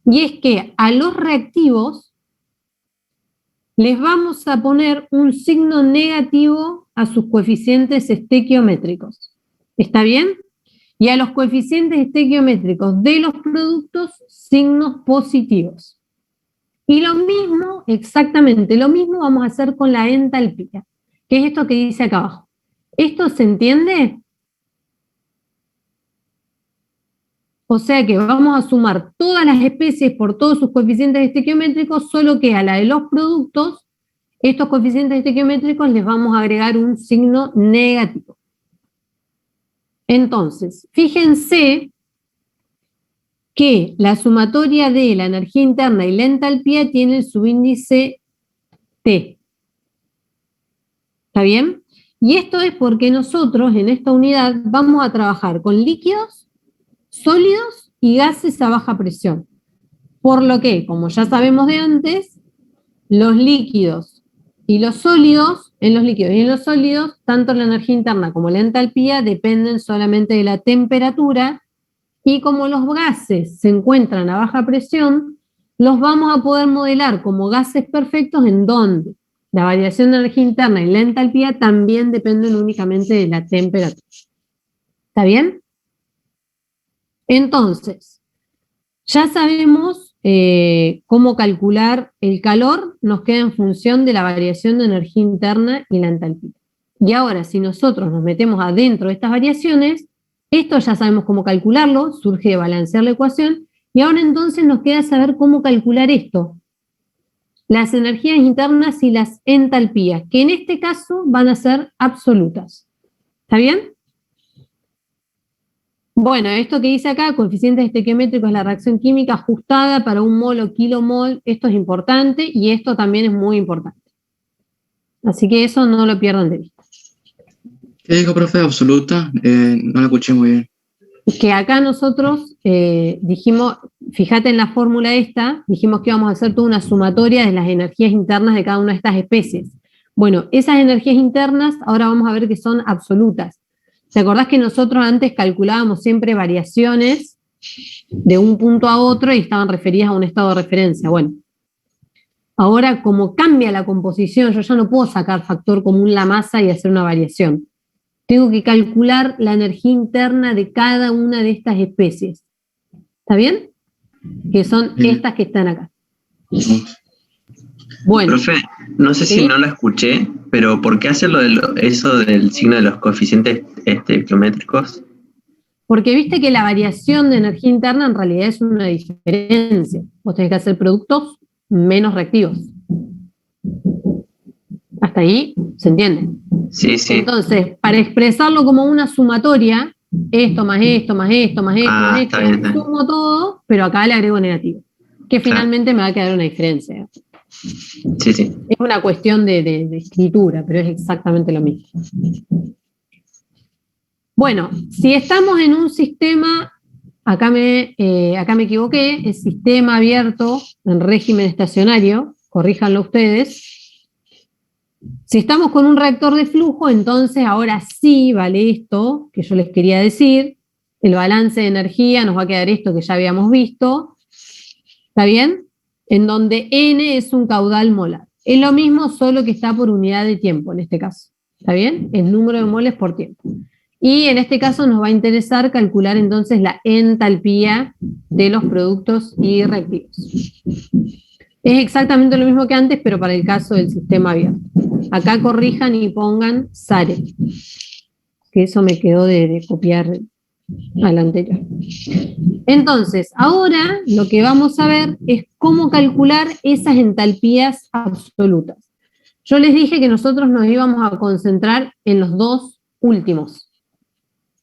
y es que a los reactivos les vamos a poner un signo negativo a sus coeficientes estequiométricos. ¿Está bien? Y a los coeficientes estequiométricos de los productos, signos positivos. Y lo mismo, exactamente lo mismo vamos a hacer con la entalpía, que es esto que dice acá abajo. ¿Esto se entiende? O sea que vamos a sumar todas las especies por todos sus coeficientes estequiométricos, solo que a la de los productos, estos coeficientes estequiométricos les vamos a agregar un signo negativo. Entonces, fíjense que la sumatoria de la energía interna y la entalpía tiene el subíndice T. ¿Está bien? Y esto es porque nosotros en esta unidad vamos a trabajar con líquidos, sólidos y gases a baja presión. Por lo que, como ya sabemos de antes, los líquidos y los sólidos, en los líquidos y en los sólidos, tanto la energía interna como la entalpía dependen solamente de la temperatura. Y como los gases se encuentran a baja presión, los vamos a poder modelar como gases perfectos en donde la variación de energía interna y la entalpía también dependen únicamente de la temperatura. ¿Está bien? Entonces, ya sabemos cómo calcular el calor, nos queda en función de la variación de energía interna y la entalpía. Y ahora, si nosotros nos metemos adentro de estas variaciones, esto ya sabemos cómo calcularlo, surge de balancear la ecuación, y ahora entonces nos queda saber cómo calcular esto. Las energías internas y las entalpías, que en este caso van a ser absolutas. ¿Está bien? Bueno, esto que dice acá, coeficientes estequiométricos es la reacción química ajustada para un mol o kilomol, esto es importante y esto también es muy importante. Así que eso no lo pierdan de vista. ¿Qué dijo, profe? Absoluta. No la escuché muy bien. Que acá nosotros dijimos, fíjate en la fórmula esta, dijimos que íbamos a hacer toda una sumatoria de las energías internas de cada una de estas especies. Bueno, esas energías internas ahora vamos a ver que son absolutas. ¿Te acordás que nosotros antes calculábamos siempre variaciones de un punto a otro y estaban referidas a un estado de referencia? Bueno, ahora como cambia la composición, yo ya no puedo sacar factor común la masa y hacer una variación. Tengo que calcular la energía interna de cada una de estas especies. ¿Está bien? Que son estas que están acá. Bueno. Profe, no sé si no la escuché, pero ¿por qué hacer eso del signo de los coeficientes estequiométricos? Porque viste que la variación de energía interna en realidad es una diferencia. Vos tenés que hacer productos menos reactivos. ¿Hasta ahí se entiende? Sí, sí. Entonces, para expresarlo como una sumatoria, esto más esto, más esto, más esto, más esto, sumo todo, pero acá le agrego negativo. Que finalmente me va a quedar una diferencia. Sí, sí. Es una cuestión de escritura, pero es exactamente lo mismo. Bueno, si estamos en un sistema acá me equivoqué, es sistema abierto en régimen estacionario, corríjanlo ustedes. Si estamos con un reactor de flujo, entonces ahora sí vale esto que yo les quería decir. El balance de energía nos va a quedar esto que ya habíamos visto. ¿Está bien? En donde N es un caudal molar. Es lo mismo, solo que está por unidad de tiempo en este caso. ¿Está bien? El número de moles por tiempo. Y en este caso nos va a interesar calcular entonces la entalpía de los productos y reactivos. Es exactamente lo mismo que antes, pero para el caso del sistema abierto. Acá corrijan y pongan SARE, que eso me quedó de copiar al anterior. Entonces, ahora lo que vamos a ver es cómo calcular esas entalpías absolutas. Yo les dije que nosotros nos íbamos a concentrar en los dos últimos.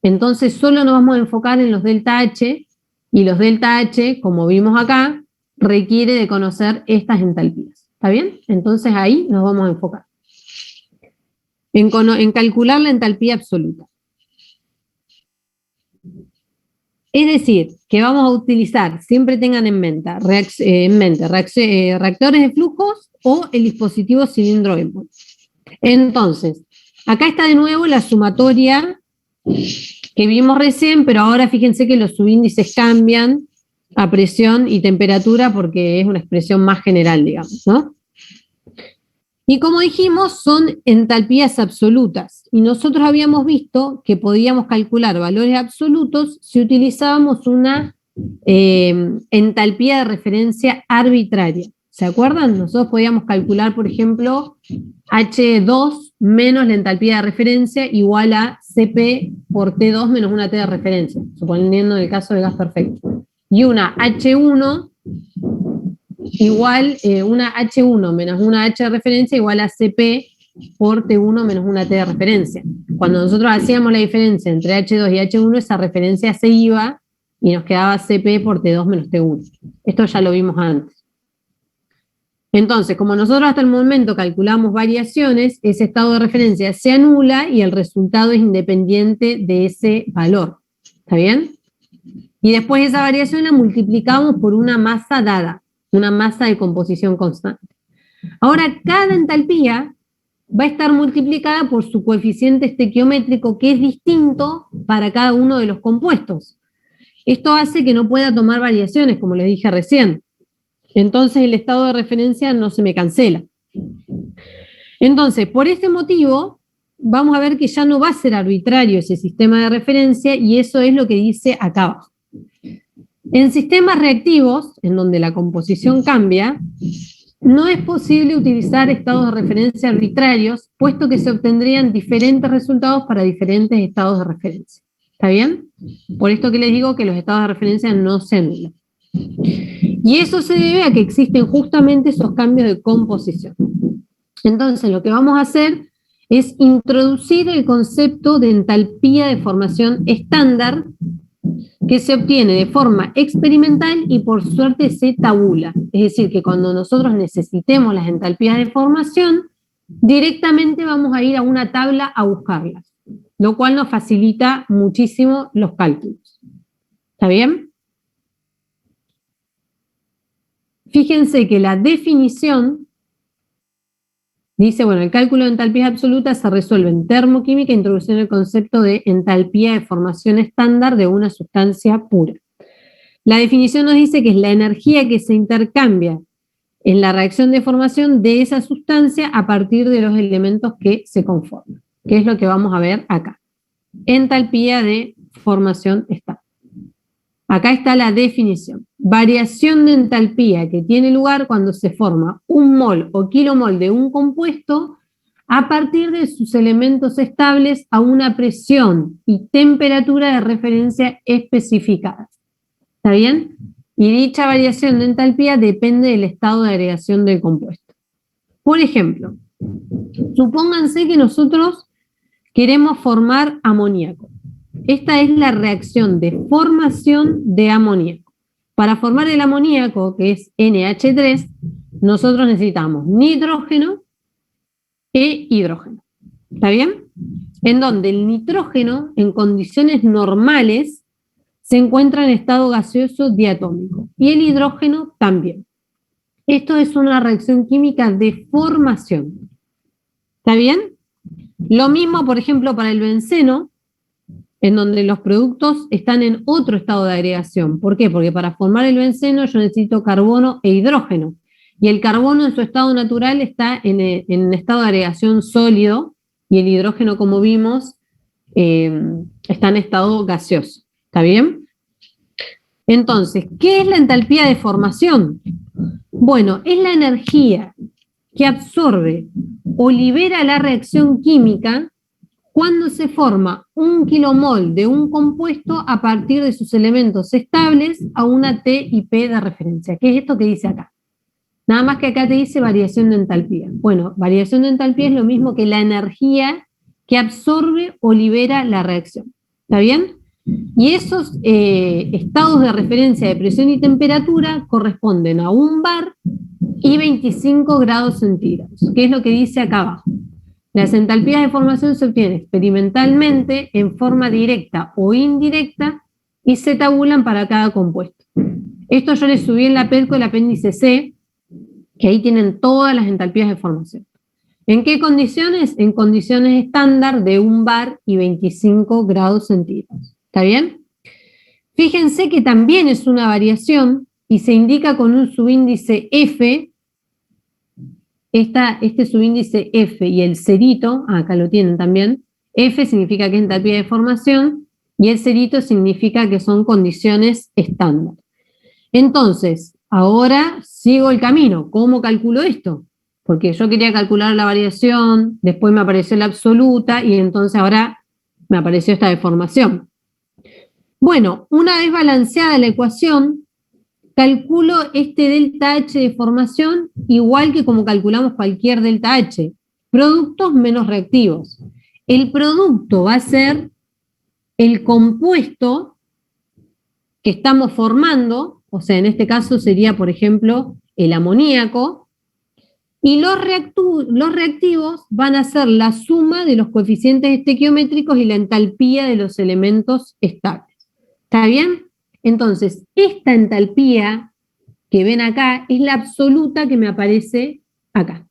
Entonces, solo nos vamos a enfocar en los delta H, y los delta H, como vimos acá, requiere de conocer estas entalpías. ¿Está bien? Entonces ahí nos vamos a enfocar. En calcular la entalpía absoluta. Es decir, que vamos a utilizar, siempre tengan en mente, reactores de flujos o el dispositivo cilindro EMBOL. Entonces, acá está de nuevo la sumatoria que vimos recién, pero ahora fíjense que los subíndices cambian a presión y temperatura porque es una expresión más general, digamos, ¿no? Y como dijimos, son entalpías absolutas. Y nosotros habíamos visto que podíamos calcular valores absolutos si utilizábamos una entalpía de referencia arbitraria. ¿Se acuerdan? Nosotros podíamos calcular, por ejemplo, H2 menos la entalpía de referencia igual a Cp por T2 menos una T de referencia, suponiendo el caso de gas perfecto. Y una H1 igual, una H1 menos una H de referencia igual a Cp por T1 menos una T de referencia. Cuando nosotros hacíamos la diferencia entre H2 y H1, esa referencia se iba y nos quedaba Cp por T2 menos T1. Esto ya lo vimos antes. Entonces, como nosotros hasta el momento calculamos variaciones, ese estado de referencia se anula y el resultado es independiente de ese valor. ¿Está bien? Y después esa variación la multiplicamos por una masa dada, una masa de composición constante. Ahora, cada entalpía va a estar multiplicada por su coeficiente estequiométrico, que es distinto para cada uno de los compuestos. Esto hace que no pueda tomar variaciones, como les dije recién. Entonces el estado de referencia no se me cancela. Entonces, por este motivo, vamos a ver que ya no va a ser arbitrario ese sistema de referencia, y eso es lo que dice acá abajo. En sistemas reactivos, en donde la composición cambia, no es posible utilizar estados de referencia arbitrarios, puesto que se obtendrían diferentes resultados para diferentes estados de referencia. ¿Está bien? Por esto que les digo que los estados de referencia no se anulan. Y eso se debe a que existen justamente esos cambios de composición. Entonces, lo que vamos a hacer es introducir el concepto de entalpía de formación estándar, que se obtiene de forma experimental y por suerte se tabula. Es decir, que cuando nosotros necesitemos las entalpías de formación, directamente vamos a ir a una tabla a buscarlas, lo cual nos facilita muchísimo los cálculos. ¿Está bien? Fíjense que la definición dice, bueno, el cálculo de entalpías absolutas se resuelve en termoquímica introduciendo el concepto de entalpía de formación estándar de una sustancia pura. La definición nos dice que es la energía que se intercambia en la reacción de formación de esa sustancia a partir de los elementos que se conforman, que es lo que vamos a ver acá. Entalpía de formación estándar. Acá está la definición. Variación de entalpía que tiene lugar cuando se forma un mol o kilomol de un compuesto a partir de sus elementos estables a una presión y temperatura de referencia especificadas. ¿Está bien? Y dicha variación de entalpía depende del estado de agregación del compuesto. Por ejemplo, supónganse que nosotros queremos formar amoníaco. Esta es la reacción de formación de amoníaco. Para formar el amoníaco, que es NH3, nosotros necesitamos nitrógeno e hidrógeno. ¿Está bien? En donde el nitrógeno, en condiciones normales, se encuentra en estado gaseoso diatómico y el hidrógeno también. Esto es una reacción química de formación. ¿Está bien? Lo mismo, por ejemplo, para el benceno, en donde los productos están en otro estado de agregación. ¿Por qué? Porque para formar el benceno yo necesito carbono e hidrógeno. Y el carbono en su estado natural está en estado de agregación sólido y el hidrógeno, como vimos, está en estado gaseoso. ¿Está bien? Entonces, ¿qué es la entalpía de formación? Bueno, es la energía que absorbe o libera la reacción química cuando se forma 1 kilomol de un compuesto a partir de sus elementos estables a una T y P de referencia. ¿Qué es esto que dice acá? Nada más que acá te dice variación de entalpía. Bueno, variación de entalpía es lo mismo que la energía que absorbe o libera la reacción. ¿Está bien? Y esos estados de referencia de presión y temperatura corresponden a 1 bar y 25 grados centígrados, que es lo que dice acá abajo. Las entalpías de formación se obtienen experimentalmente en forma directa o indirecta y se tabulan para cada compuesto. Esto yo les subí en la PEDCO el apéndice C, que ahí tienen todas las entalpías de formación. ¿En qué condiciones? En condiciones estándar de 1 bar y 25 grados centígrados. ¿Está bien? Fíjense que también es una variación y se indica con un subíndice F. Este subíndice F y el cerito, acá lo tienen también, F significa que es entalpía de formación y el cerito significa que son condiciones estándar. Entonces, ahora sigo el camino. ¿Cómo calculo esto? Porque yo quería calcular la variación, después me apareció la absoluta y entonces ahora me apareció esta deformación. Bueno, una vez balanceada la ecuación, calculo este delta H de formación igual que como calculamos cualquier delta H. Productos menos reactivos. El producto va a ser el compuesto que estamos formando, o sea, en este caso sería, por ejemplo, el amoníaco, y los reactivos van a ser la suma de los coeficientes estequiométricos y la entalpía de los elementos estables. ¿Está bien? Entonces, esta entalpía que ven acá es la absoluta que me aparece acá.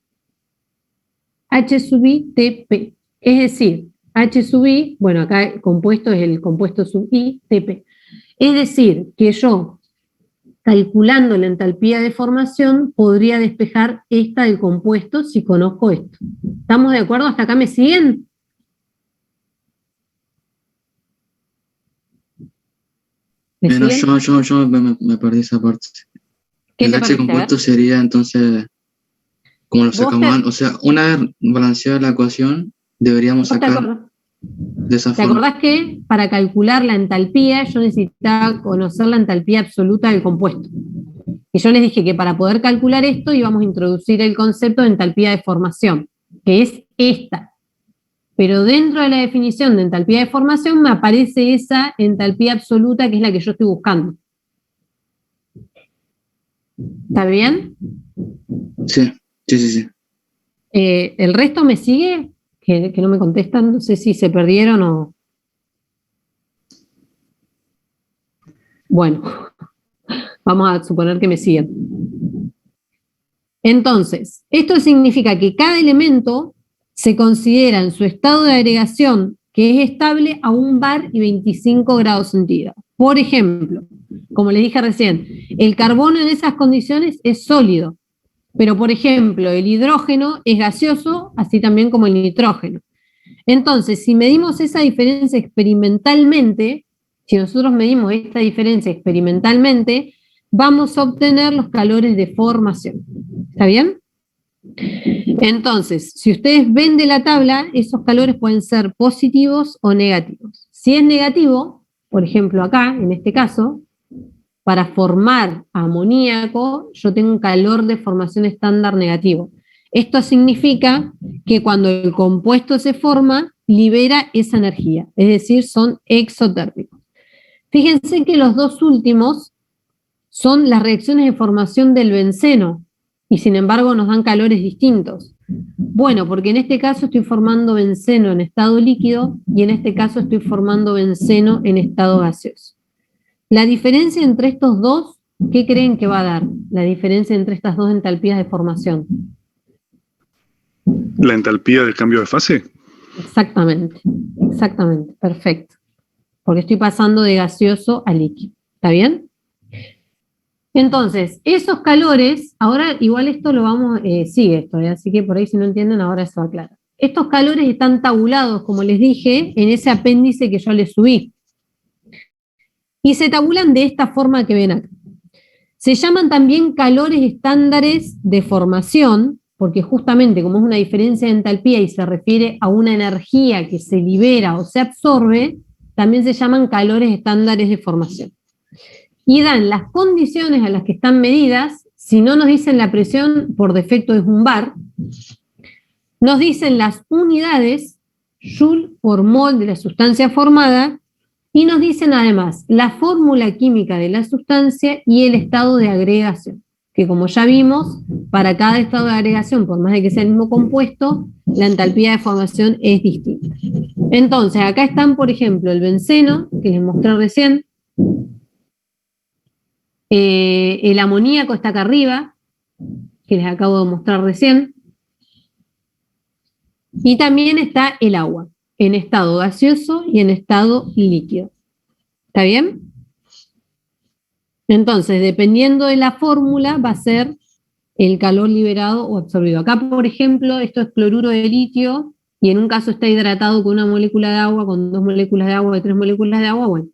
H sub I TP. Es decir, H sub I, bueno, acá el compuesto es el compuesto sub I TP. Es decir, que yo, calculando la entalpía de formación, podría despejar esta del compuesto si conozco esto. ¿Estamos de acuerdo? ¿Hasta acá me siguen? Bueno, yo me perdí esa parte. El H compuesto sería entonces, como lo sacamos, o sea, una vez balanceada la ecuación, deberíamos sacar de esa forma. ¿Te acordás que para calcular la entalpía yo necesitaba conocer la entalpía absoluta del compuesto? Y yo les dije que para poder calcular esto íbamos a introducir el concepto de entalpía de formación, que es esta. Pero dentro de la definición de entalpía de formación me aparece esa entalpía absoluta que es la que yo estoy buscando. ¿Está bien? Sí. ¿El resto me sigue? Que no me contestan, no sé si se perdieron o... Bueno, vamos a suponer que me siguen. Entonces, esto significa que cada elemento se considera en su estado de agregación que es estable a 1 bar y 25 grados centígrados. Por ejemplo, como les dije recién, el carbono en esas condiciones es sólido, pero por ejemplo el hidrógeno es gaseoso, así también como el nitrógeno. Entonces, si medimos esa diferencia experimentalmente, si nosotros medimos esta diferencia experimentalmente, vamos a obtener los calores de formación. ¿Está bien? Entonces, si ustedes ven de la tabla, esos calores pueden ser positivos o negativos. Si es negativo, por ejemplo acá, en este caso, para formar amoníaco, yo tengo un calor de formación estándar negativo. Esto significa que cuando el compuesto se forma, libera esa energía, es decir, son exotérmicos. Fíjense que los dos últimos son las reacciones de formación del benceno, y sin embargo nos dan calores distintos. Bueno, porque en este caso estoy formando benceno en estado líquido y en este caso estoy formando benceno en estado gaseoso. La diferencia entre estos dos, ¿qué creen que va a dar? La diferencia entre estas dos entalpías de formación. ¿La entalpía del cambio de fase? Exactamente, perfecto. Porque estoy pasando de gaseoso a líquido. ¿Está bien? Entonces, esos calores, ahora igual esto lo vamos, sigue esto, así que por ahí si no entienden, ahora se va a aclarar. Estos calores están tabulados, como les dije, en ese apéndice que yo les subí. Y se tabulan de esta forma que ven acá. Se llaman también calores estándares de formación, porque justamente como es una diferencia de entalpía y se refiere a una energía que se libera o se absorbe, también se llaman calores estándares de formación. Y dan las condiciones a las que están medidas. Si no nos dicen la presión, por defecto es un bar. Nos dicen las unidades, joule por mol de la sustancia formada, y nos dicen además la fórmula química de la sustancia y el estado de agregación, que como ya vimos, para cada estado de agregación, por más de que sea el mismo compuesto, la entalpía de formación es distinta. Entonces, acá están, por ejemplo, el benceno, que les mostré recién, el amoníaco está acá arriba, que les acabo de mostrar recién, y también está el agua, en estado gaseoso y en estado líquido. ¿Está bien? Entonces, dependiendo de la fórmula, va a ser el calor liberado o absorbido. Acá, por ejemplo, esto es cloruro de litio, y en un caso está hidratado con una molécula de agua, con 2 moléculas de agua, de 3 moléculas de agua. Bueno,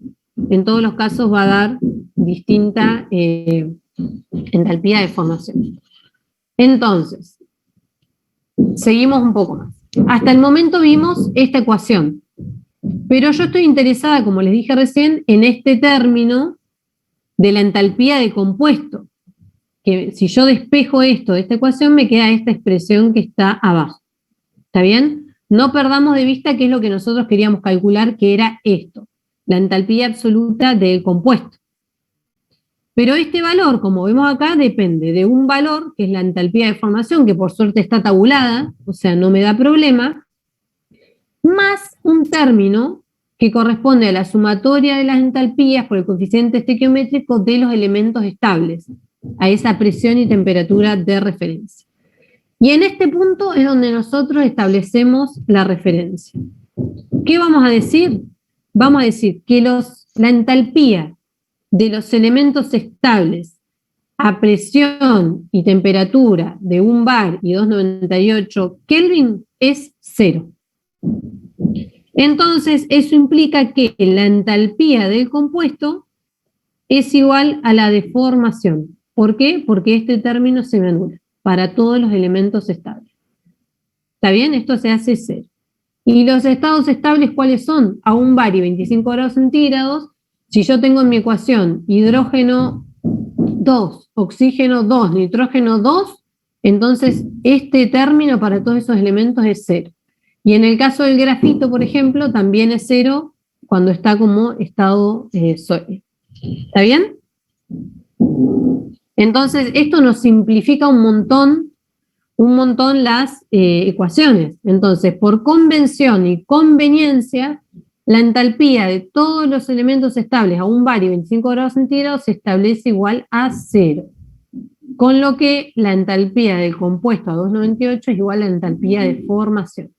en todos los casos va a dar distinta entalpía de formación. Entonces, seguimos un poco más. Hasta el momento vimos esta ecuación, pero yo estoy interesada, como les dije recién, en este término de la entalpía de compuesto, que si yo despejo esto de esta ecuación, me queda esta expresión que está abajo. ¿Está bien? No perdamos de vista qué es lo que nosotros queríamos calcular, que era esto, la entalpía absoluta del compuesto. Pero este valor, como vemos acá, depende de un valor, que es la entalpía de formación, que por suerte está tabulada, o sea, no me da problema, más un término que corresponde a la sumatoria de las entalpías por el coeficiente estequiométrico de los elementos estables, a esa presión y temperatura de referencia. Y en este punto es donde nosotros establecemos la referencia. ¿Qué vamos a decir? Vamos a decir que la entalpía de los elementos estables a presión y temperatura de 1 bar y 298 Kelvin es 0. Entonces, eso implica que la entalpía del compuesto es igual a la de formación. ¿Por qué? Porque este término se me anula para todos los elementos estables. ¿Está bien? Esto se hace 0. ¿Y los estados estables cuáles son? A 1 bar y 25 grados centígrados. Si yo tengo en mi ecuación hidrógeno 2, oxígeno 2, nitrógeno 2, entonces este término para todos esos elementos es 0. Y en el caso del grafito, por ejemplo, también es 0 cuando está como estado sólido. ¿Está bien? Entonces, esto nos simplifica un montón las ecuaciones. Entonces, por convención y conveniencia, la entalpía de todos los elementos estables a 1 bar y 25 grados centígrados se establece igual a 0. Con lo que la entalpía del compuesto a 298 es igual a la entalpía de formación.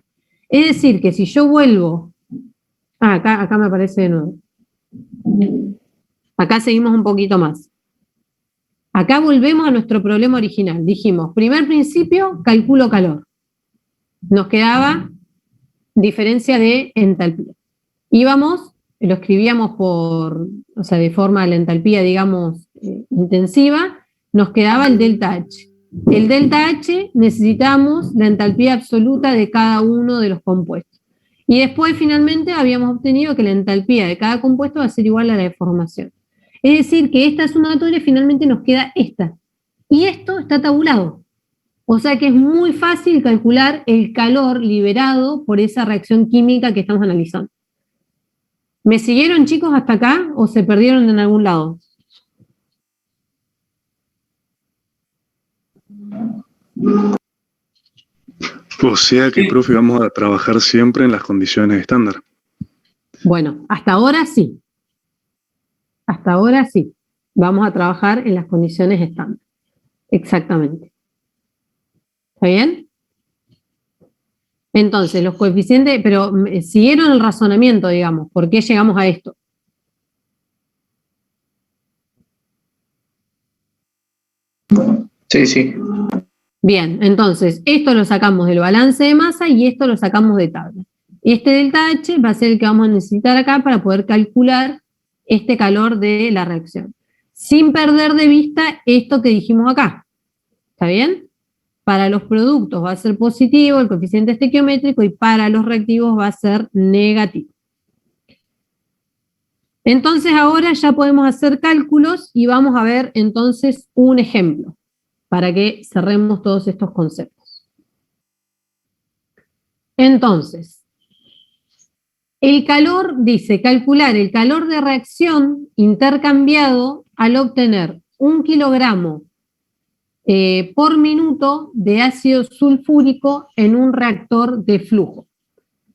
Es decir, que si yo vuelvo... acá me aparece de nuevo. Acá seguimos un poquito más. Acá volvemos a nuestro problema original. Dijimos, primer principio, calculo calor. Nos quedaba diferencia de entalpía. Íbamos, lo escribíamos de forma la entalpía, digamos, intensiva, nos quedaba el delta H. El delta H necesitamos la entalpía absoluta de cada uno de los compuestos. Y después, finalmente, habíamos obtenido que la entalpía de cada compuesto va a ser igual a la de formación. Es decir, que esta sumatoria finalmente nos queda esta. Y esto está tabulado. O sea que es muy fácil calcular el calor liberado por esa reacción química que estamos analizando. ¿Me siguieron, chicos, hasta acá o se perdieron en algún lado? O sea que, profe, vamos a trabajar siempre en las condiciones estándar. Bueno, hasta ahora sí. Hasta ahora sí. Vamos a trabajar en las condiciones estándar. Exactamente. ¿Está bien? Entonces, los coeficientes, pero siguieron el razonamiento, digamos. ¿Por qué llegamos a esto? Sí, sí. Bien, entonces, esto lo sacamos del balance de masa y esto lo sacamos de tabla. Este delta H va a ser el que vamos a necesitar acá para poder calcular este calor de la reacción. Sin perder de vista esto que dijimos acá. ¿Está bien? Para los productos va a ser positivo el coeficiente estequiométrico y para los reactivos va a ser negativo. Entonces ahora ya podemos hacer cálculos y vamos a ver entonces un ejemplo para que cerremos todos estos conceptos. Entonces, el calor, dice, calcular el calor de reacción intercambiado al obtener 1 kilogramo por minuto de ácido sulfúrico en un reactor de flujo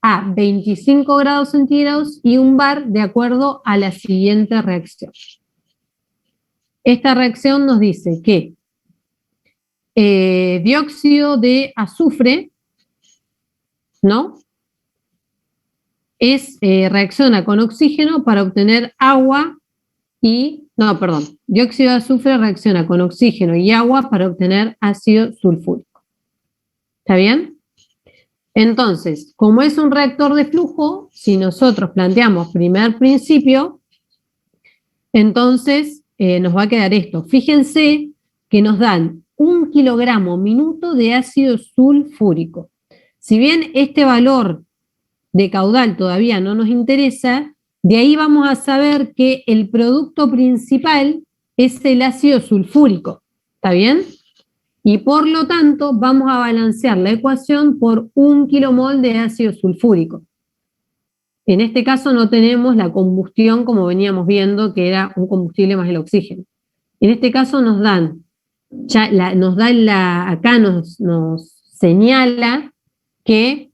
a 25 grados centígrados y 1 bar de acuerdo a la siguiente reacción. Esta reacción nos dice que dióxido de azufre, ¿no? Reacciona con oxígeno para obtener agua dióxido de azufre reacciona con oxígeno y agua para obtener ácido sulfúrico. ¿Está bien? Entonces, como es un reactor de flujo, si nosotros planteamos primer principio, entonces nos va a quedar esto. Fíjense que nos dan 1 kilogramo minuto de ácido sulfúrico. Si bien este valor de caudal todavía no nos interesa, de ahí vamos a saber que el producto principal es el ácido sulfúrico. ¿Está bien? Y por lo tanto vamos a balancear la ecuación por 1 kilomol de ácido sulfúrico. En este caso no tenemos la combustión como veníamos viendo, que era un combustible más el oxígeno. En este caso nos dan, acá nos señala que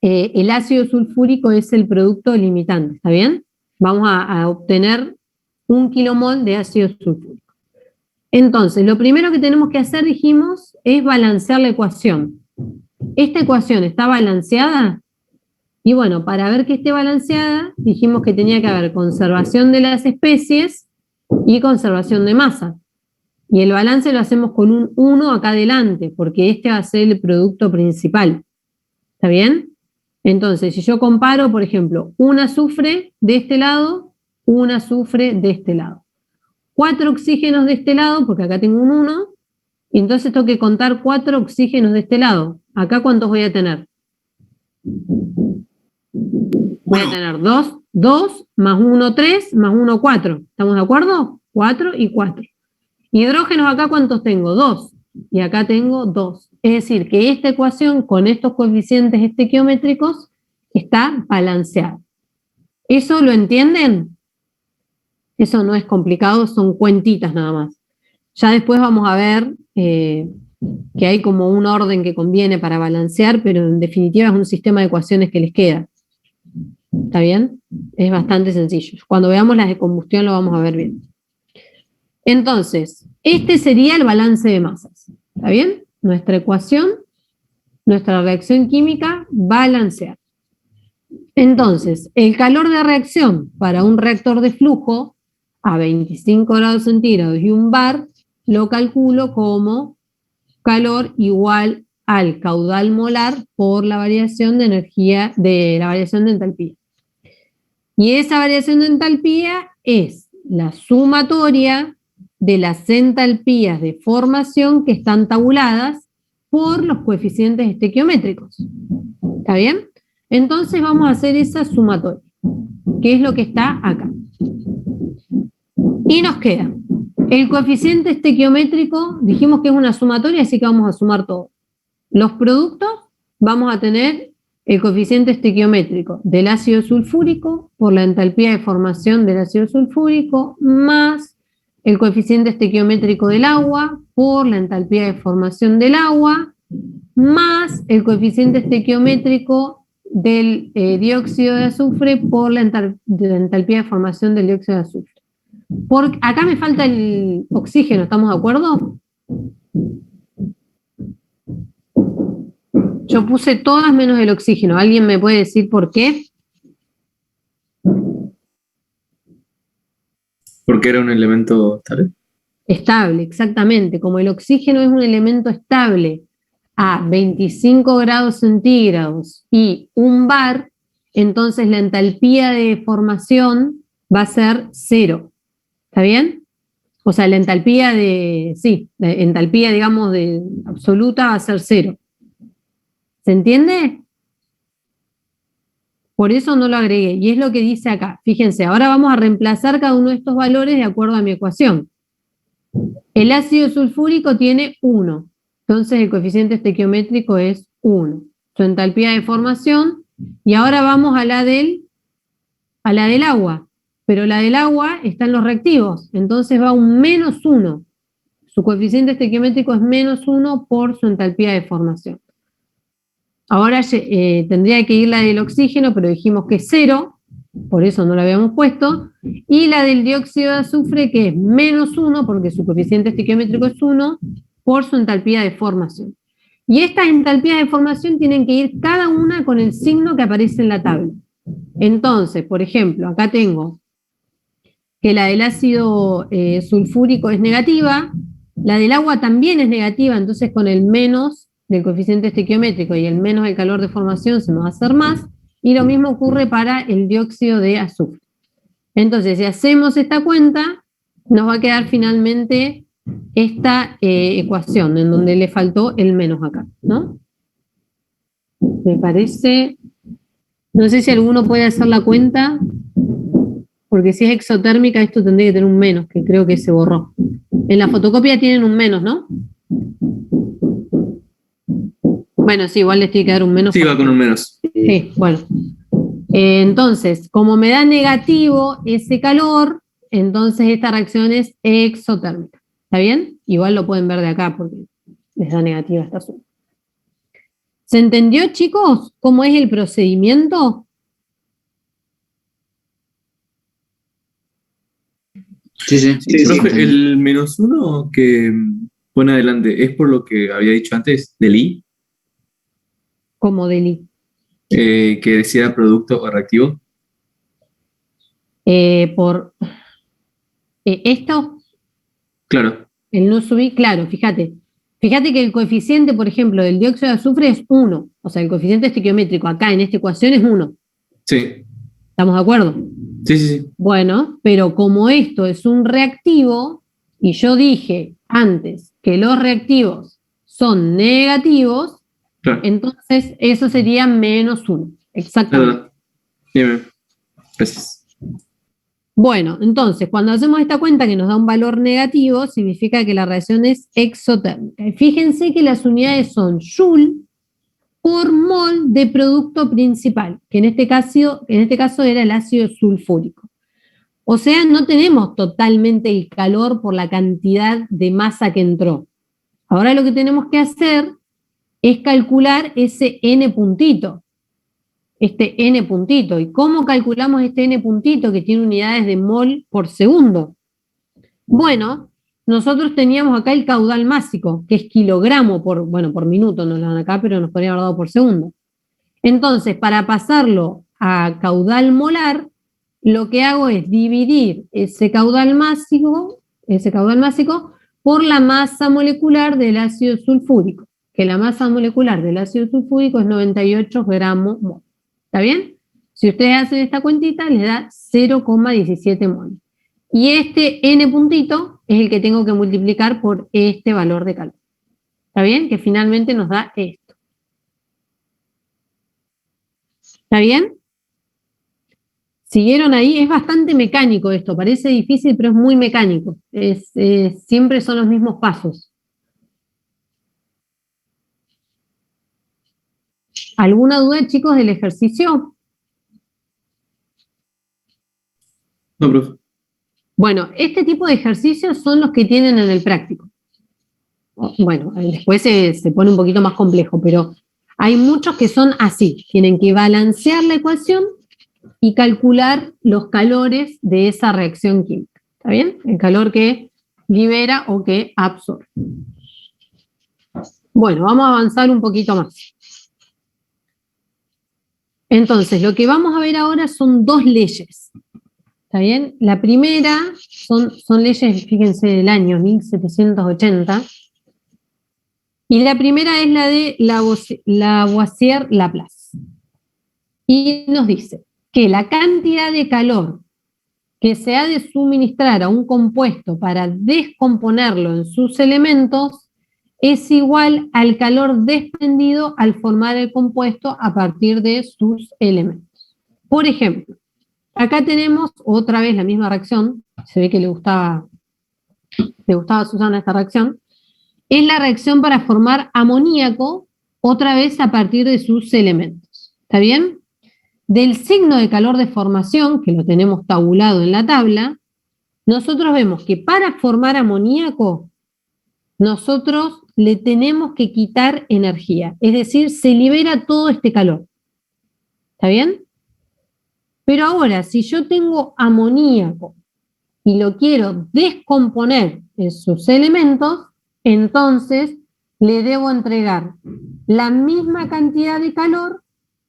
el ácido sulfúrico es el producto limitante, ¿está bien? Vamos a obtener 1 kilomol de ácido sulfúrico. Entonces, lo primero que tenemos que hacer, dijimos, es balancear la ecuación. ¿Esta ecuación está balanceada? Y bueno, para ver que esté balanceada, dijimos que tenía que haber conservación de las especies y conservación de masa. Y el balance lo hacemos con un 1 acá adelante, porque este va a ser el producto principal. ¿Está bien? Entonces, si yo comparo, por ejemplo, un azufre de este lado, un azufre de este lado. 4 oxígenos de este lado, porque acá tengo un 1, y entonces tengo que contar 4 oxígenos de este lado. ¿Acá cuántos voy a tener? Voy a tener 2 más 1, 3, más 1, 4. ¿Estamos de acuerdo? 4 y 4. Hidrógenos acá, ¿cuántos tengo? 2. Y acá tengo 2. Es decir, que esta ecuación con estos coeficientes estequiométricos está balanceada. ¿Eso lo entienden? Eso no es complicado, son cuentitas nada más. Ya después vamos a ver que hay como un orden que conviene para balancear, pero en definitiva es un sistema de ecuaciones que les queda. ¿Está bien? Es bastante sencillo. Cuando veamos las de combustión lo vamos a ver bien. Entonces, este sería el balance de masas. ¿Está bien? Nuestra ecuación, nuestra reacción química balanceada. Entonces, el calor de reacción para un reactor de flujo a 25 grados centígrados y 1 bar, lo calculo como calor igual al caudal molar por la variación de energía, de la variación de entalpía. Y esa variación de entalpía es la sumatoria de las entalpías de formación que están tabuladas por los coeficientes estequiométricos. ¿Está bien? Entonces vamos a hacer esa sumatoria, que es lo que está acá. Y nos queda el coeficiente estequiométrico, dijimos que es una sumatoria, así que vamos a sumar todo. Los productos, vamos a tener el coeficiente estequiométrico del ácido sulfúrico por la entalpía de formación del ácido sulfúrico, más el coeficiente estequiométrico del agua por la entalpía de formación del agua, más el coeficiente estequiométrico del dióxido de azufre por la entalpía de formación del dióxido de azufre. Acá me falta el oxígeno, ¿estamos de acuerdo? Yo puse todas menos el oxígeno. ¿Alguien me puede decir por qué? Porque era un elemento estable. Estable, exactamente. Como el oxígeno es un elemento estable a 25 grados centígrados y 1 bar, entonces la entalpía de formación va a ser 0. ¿Está bien? O sea, la entalpía la entalpía, digamos, de absoluta va a ser 0. ¿Se entiende? Por eso no lo agregué. Y es lo que dice acá. Fíjense, ahora vamos a reemplazar cada uno de estos valores de acuerdo a mi ecuación. El ácido sulfúrico tiene 1. Entonces el coeficiente estequiométrico es 1. Su entalpía de formación. Y ahora vamos a la del agua. Pero la del agua está en los reactivos. Entonces va un -1. Su coeficiente estequiométrico es -1 por su entalpía de formación. Ahora tendría que ir la del oxígeno, pero dijimos que es 0, por eso no la habíamos puesto, y la del dióxido de azufre, que es -1, porque su coeficiente estequiométrico es 1, por su entalpía de formación. Y estas entalpías de formación tienen que ir cada una con el signo que aparece en la tabla. Entonces, por ejemplo, acá tengo que la del ácido sulfúrico es negativa, la del agua también es negativa, entonces con el menos del coeficiente estequiométrico y el menos del calor de formación se nos va a hacer más, y lo mismo ocurre para el dióxido de azufre. Entonces, si hacemos esta cuenta, nos va a quedar finalmente esta ecuación, en donde le faltó el menos acá, ¿no? Me parece, no sé si alguno puede hacer la cuenta, porque si es exotérmica esto tendría que tener un menos, que creo que se borró. En la fotocopia tienen un menos, ¿no? Bueno, sí, igual les tiene que dar un menos. Sí, va con un menos. Sí, bueno. Entonces, como me da negativo ese calor, entonces esta reacción es exotérmica. ¿Está bien? Igual lo pueden ver de acá porque les da negativa esta suma. ¿Se entendió, chicos, cómo es el procedimiento? Sí. Profe, el -1 que pone adelante, ¿es por lo que había dicho antes del I? Como del I. Que decía producto o reactivo. Esto. Claro. El no subí, claro, fíjate. Fíjate que el coeficiente, por ejemplo, del dióxido de azufre es 1. O sea, el coeficiente estequiométrico acá en esta ecuación es 1. Sí. ¿Estamos de acuerdo? Sí. Bueno, pero como esto es un reactivo, y yo dije antes que los reactivos son negativos, claro, entonces eso sería -1. Exactamente. Bien. Gracias. Bueno, entonces, cuando hacemos esta cuenta que nos da un valor negativo, significa que la reacción es exotérmica. Y fíjense que las unidades son Joule por mol de producto principal, que en este caso era el ácido sulfúrico. O sea, no tenemos totalmente el calor por la cantidad de masa que entró. Ahora lo que tenemos que hacer es calcular ese n puntito. Este n puntito. ¿Y cómo calculamos este n puntito que tiene unidades de mol por segundo? Bueno, nosotros teníamos acá el caudal másico, que es kilogramo por minuto, no lo dan acá, pero nos podría haber dado por segundo. Entonces, para pasarlo a caudal molar, lo que hago es dividir ese caudal másico por la masa molecular del ácido sulfúrico, que la masa molecular del ácido sulfúrico es 98 gramos mol. ¿Está bien? Si ustedes hacen esta cuentita, les da 0,17 mol. Y este n puntito es el que tengo que multiplicar por este valor de calor. ¿Está bien? Que finalmente nos da esto. ¿Está bien? ¿Siguieron ahí? Es bastante mecánico esto, parece difícil, pero es muy mecánico. Siempre son los mismos pasos. ¿Alguna duda, chicos, del ejercicio? No, profe. Bueno, este tipo de ejercicios son los que tienen en el práctico. Bueno, después se pone un poquito más complejo, pero hay muchos que son así. Tienen que balancear la ecuación y calcular los calores de esa reacción química. ¿Está bien? El calor que libera o que absorbe. Bueno, vamos a avanzar un poquito más. Entonces, lo que vamos a ver ahora son dos leyes. ¿Está bien? La primera son leyes, fíjense, del año 1780. Y la primera es la de Lavoisier-Laplace. Y nos dice que la cantidad de calor que se ha de suministrar a un compuesto para descomponerlo en sus elementos es igual al calor desprendido al formar el compuesto a partir de sus elementos. Por ejemplo, acá tenemos otra vez la misma reacción, se ve que le gustaba a Susana esta reacción, es la reacción para formar amoníaco, otra vez a partir de sus elementos. ¿Está bien? Del signo de calor de formación, que lo tenemos tabulado en la tabla, nosotros vemos que para formar amoníaco, nosotros le tenemos que quitar energía, es decir, se libera todo este calor. ¿Está bien? Pero ahora, si yo tengo amoníaco y lo quiero descomponer en sus elementos, entonces le debo entregar la misma cantidad de calor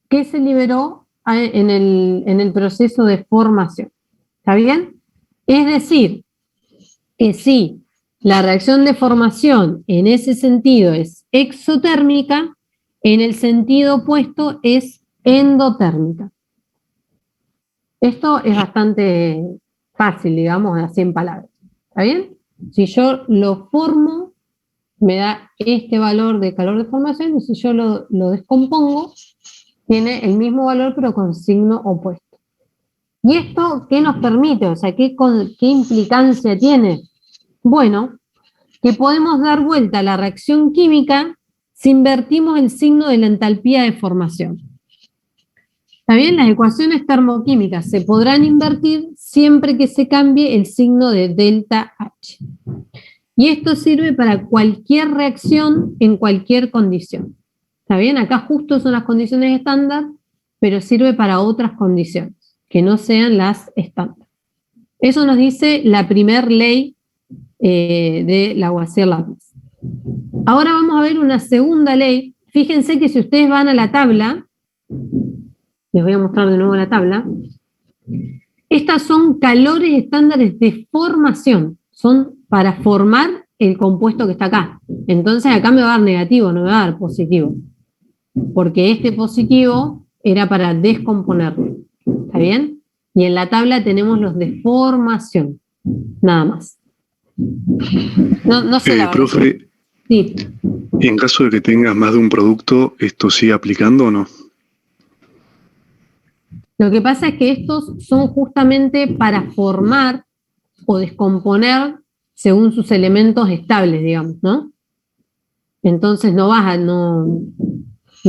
que se liberó en el proceso de formación. ¿Está bien? Es decir, que si la reacción de formación en ese sentido es exotérmica, en el sentido opuesto es endotérmica. Esto es bastante fácil, digamos, así en palabras. ¿Está bien? Si yo lo formo, me da este valor de calor de formación, y si yo lo descompongo, tiene el mismo valor pero con signo opuesto. ¿Y esto qué nos permite? O sea, ¿qué implicancia tiene? Bueno, que podemos dar vuelta a la reacción química si invertimos el signo de la entalpía de formación. ¿Está bien? Las ecuaciones termoquímicas se podrán invertir siempre que se cambie el signo de delta H. Y esto sirve para cualquier reacción en cualquier condición. ¿Está bien? Acá justo son las condiciones estándar, pero sirve para otras condiciones, que no sean las estándar. Eso nos dice la primera ley de Lavoisier-Laplace. Ahora vamos a ver una segunda ley. Fíjense que si ustedes van a la tabla, les voy a mostrar de nuevo la tabla, estas son calores estándares de formación, son para formar el compuesto que está acá. Entonces acá me va a dar negativo, no me va a dar positivo, porque este positivo era para descomponerlo. ¿Está bien? Y en la tabla tenemos los de formación, nada más. No sé la verdad. Profe, sí. En caso de que tengas más de un producto, ¿esto sigue aplicando o no? Lo que pasa es que estos son justamente para formar o descomponer según sus elementos estables, digamos, ¿no? Entonces no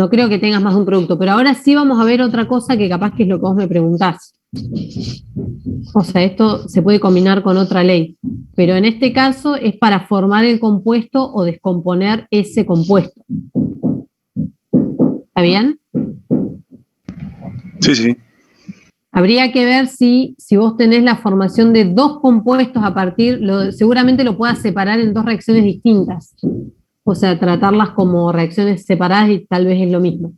creo que tengas más de un producto, pero ahora sí vamos a ver otra cosa que capaz que es lo que vos me preguntás. O sea, esto se puede combinar con otra ley, pero en este caso es para formar el compuesto o descomponer ese compuesto. ¿Está bien? Sí, sí. Habría que ver si vos tenés la formación de dos compuestos a partir, seguramente lo puedas separar en dos reacciones distintas. O sea, tratarlas como reacciones separadas y tal vez es lo mismo.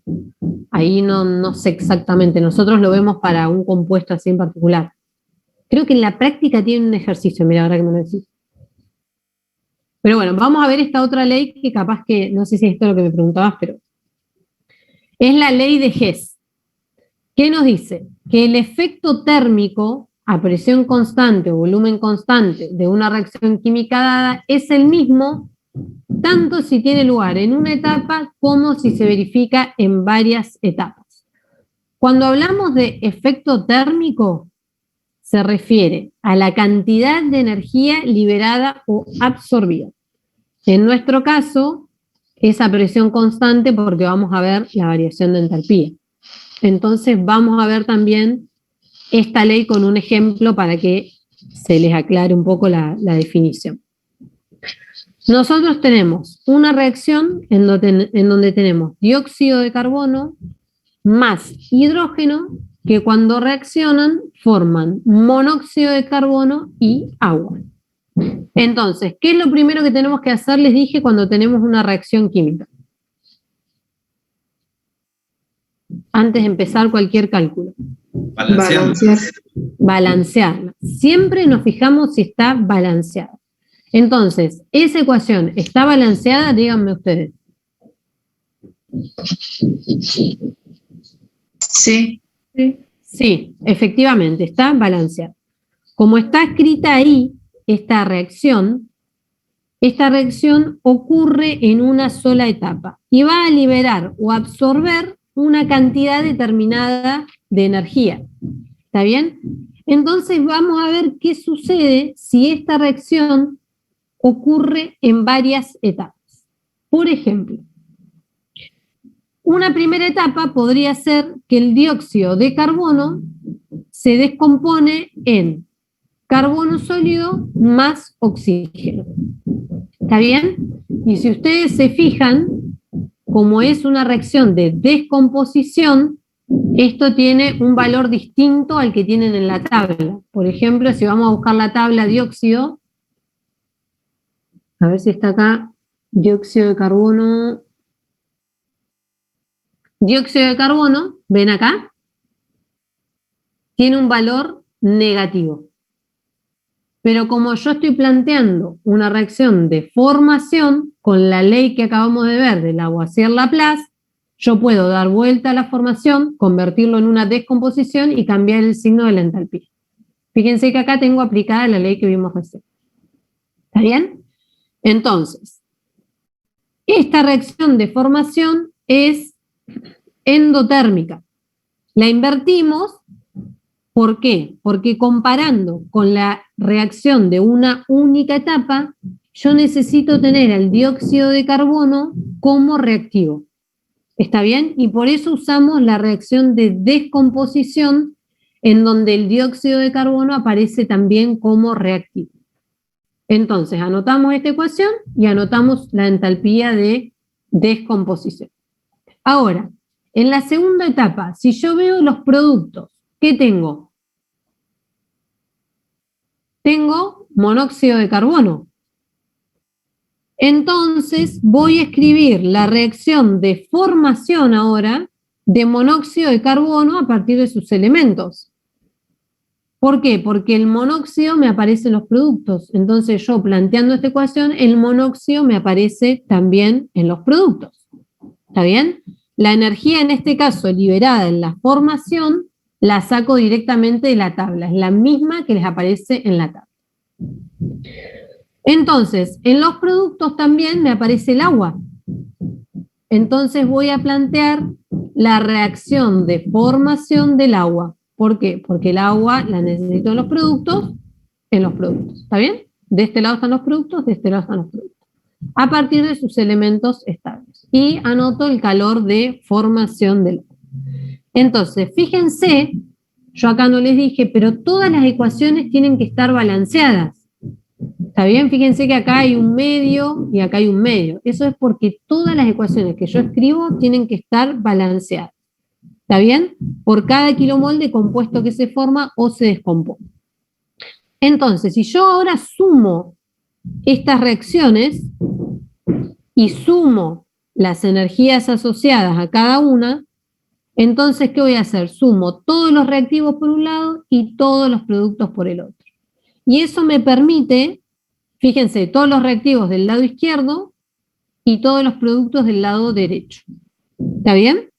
Ahí no sé exactamente. Nosotros lo vemos para un compuesto así en particular. Creo que en la práctica tiene un ejercicio, mira, ahora que me lo decís. Pero bueno, vamos a ver esta otra ley que capaz que, no sé si es esto lo que me preguntabas, pero es la ley de Hess. ¿Qué nos dice? Que el efecto térmico a presión constante o volumen constante de una reacción química dada es el mismo tanto si tiene lugar en una etapa como si se verifica en varias etapas. Cuando hablamos de efecto térmico, se refiere a la cantidad de energía liberada o absorbida. En nuestro caso, es a presión constante porque vamos a ver la variación de entalpía. Entonces vamos a ver también esta ley con un ejemplo para que se les aclare un poco la definición. Nosotros tenemos una reacción en donde tenemos dióxido de carbono más hidrógeno que cuando reaccionan forman monóxido de carbono y agua. Entonces, ¿qué es lo primero que tenemos que hacer? Les dije cuando tenemos una reacción química. Antes de empezar cualquier cálculo. Balancearla. Siempre nos fijamos si está balanceada. Entonces, ¿esa ecuación está balanceada? Díganme ustedes. Sí. Sí, efectivamente, está balanceada. Como está escrita ahí, esta reacción ocurre en una sola etapa y va a liberar o absorber una cantidad determinada de energía. ¿Está bien? Entonces vamos a ver qué sucede si esta reacción ocurre en varias etapas. Por ejemplo, una primera etapa podría ser que el dióxido de carbono se descompone en carbono sólido más oxígeno. ¿Está bien? Y si ustedes se fijan, como es una reacción de descomposición, esto tiene un valor distinto al que tienen en la tabla. Por ejemplo, si vamos a buscar la tabla dióxido, a ver si está acá, dióxido de carbono. Dióxido de carbono, ven acá, tiene un valor negativo. Pero como yo estoy planteando una reacción de formación, con la ley que acabamos de ver de Lavoisier-Laplace, yo puedo dar vuelta a la formación, convertirlo en una descomposición y cambiar el signo de la entalpía. Fíjense que acá tengo aplicada la ley que vimos recién. ¿Está bien? Entonces, esta reacción de formación es endotérmica. La invertimos, ¿por qué? Porque comparando con la reacción de una única etapa, yo necesito tener al dióxido de carbono como reactivo. ¿Está bien? Y por eso usamos la reacción de descomposición, en donde el dióxido de carbono aparece también como reactivo. Entonces, anotamos esta ecuación y anotamos la entalpía de descomposición. Ahora, en la segunda etapa, si yo veo los productos, ¿qué tengo? Tengo monóxido de carbono. Entonces voy a escribir la reacción de formación ahora de monóxido de carbono a partir de sus elementos. ¿Por qué? Porque el monóxido me aparece en los productos. Entonces yo planteando esta ecuación, el monóxido me aparece también en los productos. ¿Está bien? La energía en este caso liberada en la formación la saco directamente de la tabla. Es la misma que les aparece en la tabla. Entonces, en los productos también me aparece el agua. Entonces voy a plantear la reacción de formación del agua. ¿Por qué? Porque el agua la necesito en los productos. ¿Está bien? De este lado están los productos, de este lado están los productos. A partir de sus elementos estables. Y anoto el calor de formación del agua. Entonces, fíjense, yo acá no les dije, pero todas las ecuaciones tienen que estar balanceadas. ¿Está bien? Fíjense que acá hay un medio y acá hay un medio. Eso es porque todas las ecuaciones que yo escribo tienen que estar balanceadas. ¿Está bien? Por cada kilomol de compuesto que se forma o se descompone. Entonces, si yo ahora sumo estas reacciones y sumo las energías asociadas a cada una, entonces, ¿qué voy a hacer? Sumo todos los reactivos por un lado y todos los productos por el otro. Y eso me permite, fíjense, todos los reactivos del lado izquierdo y todos los productos del lado derecho. ¿Está bien?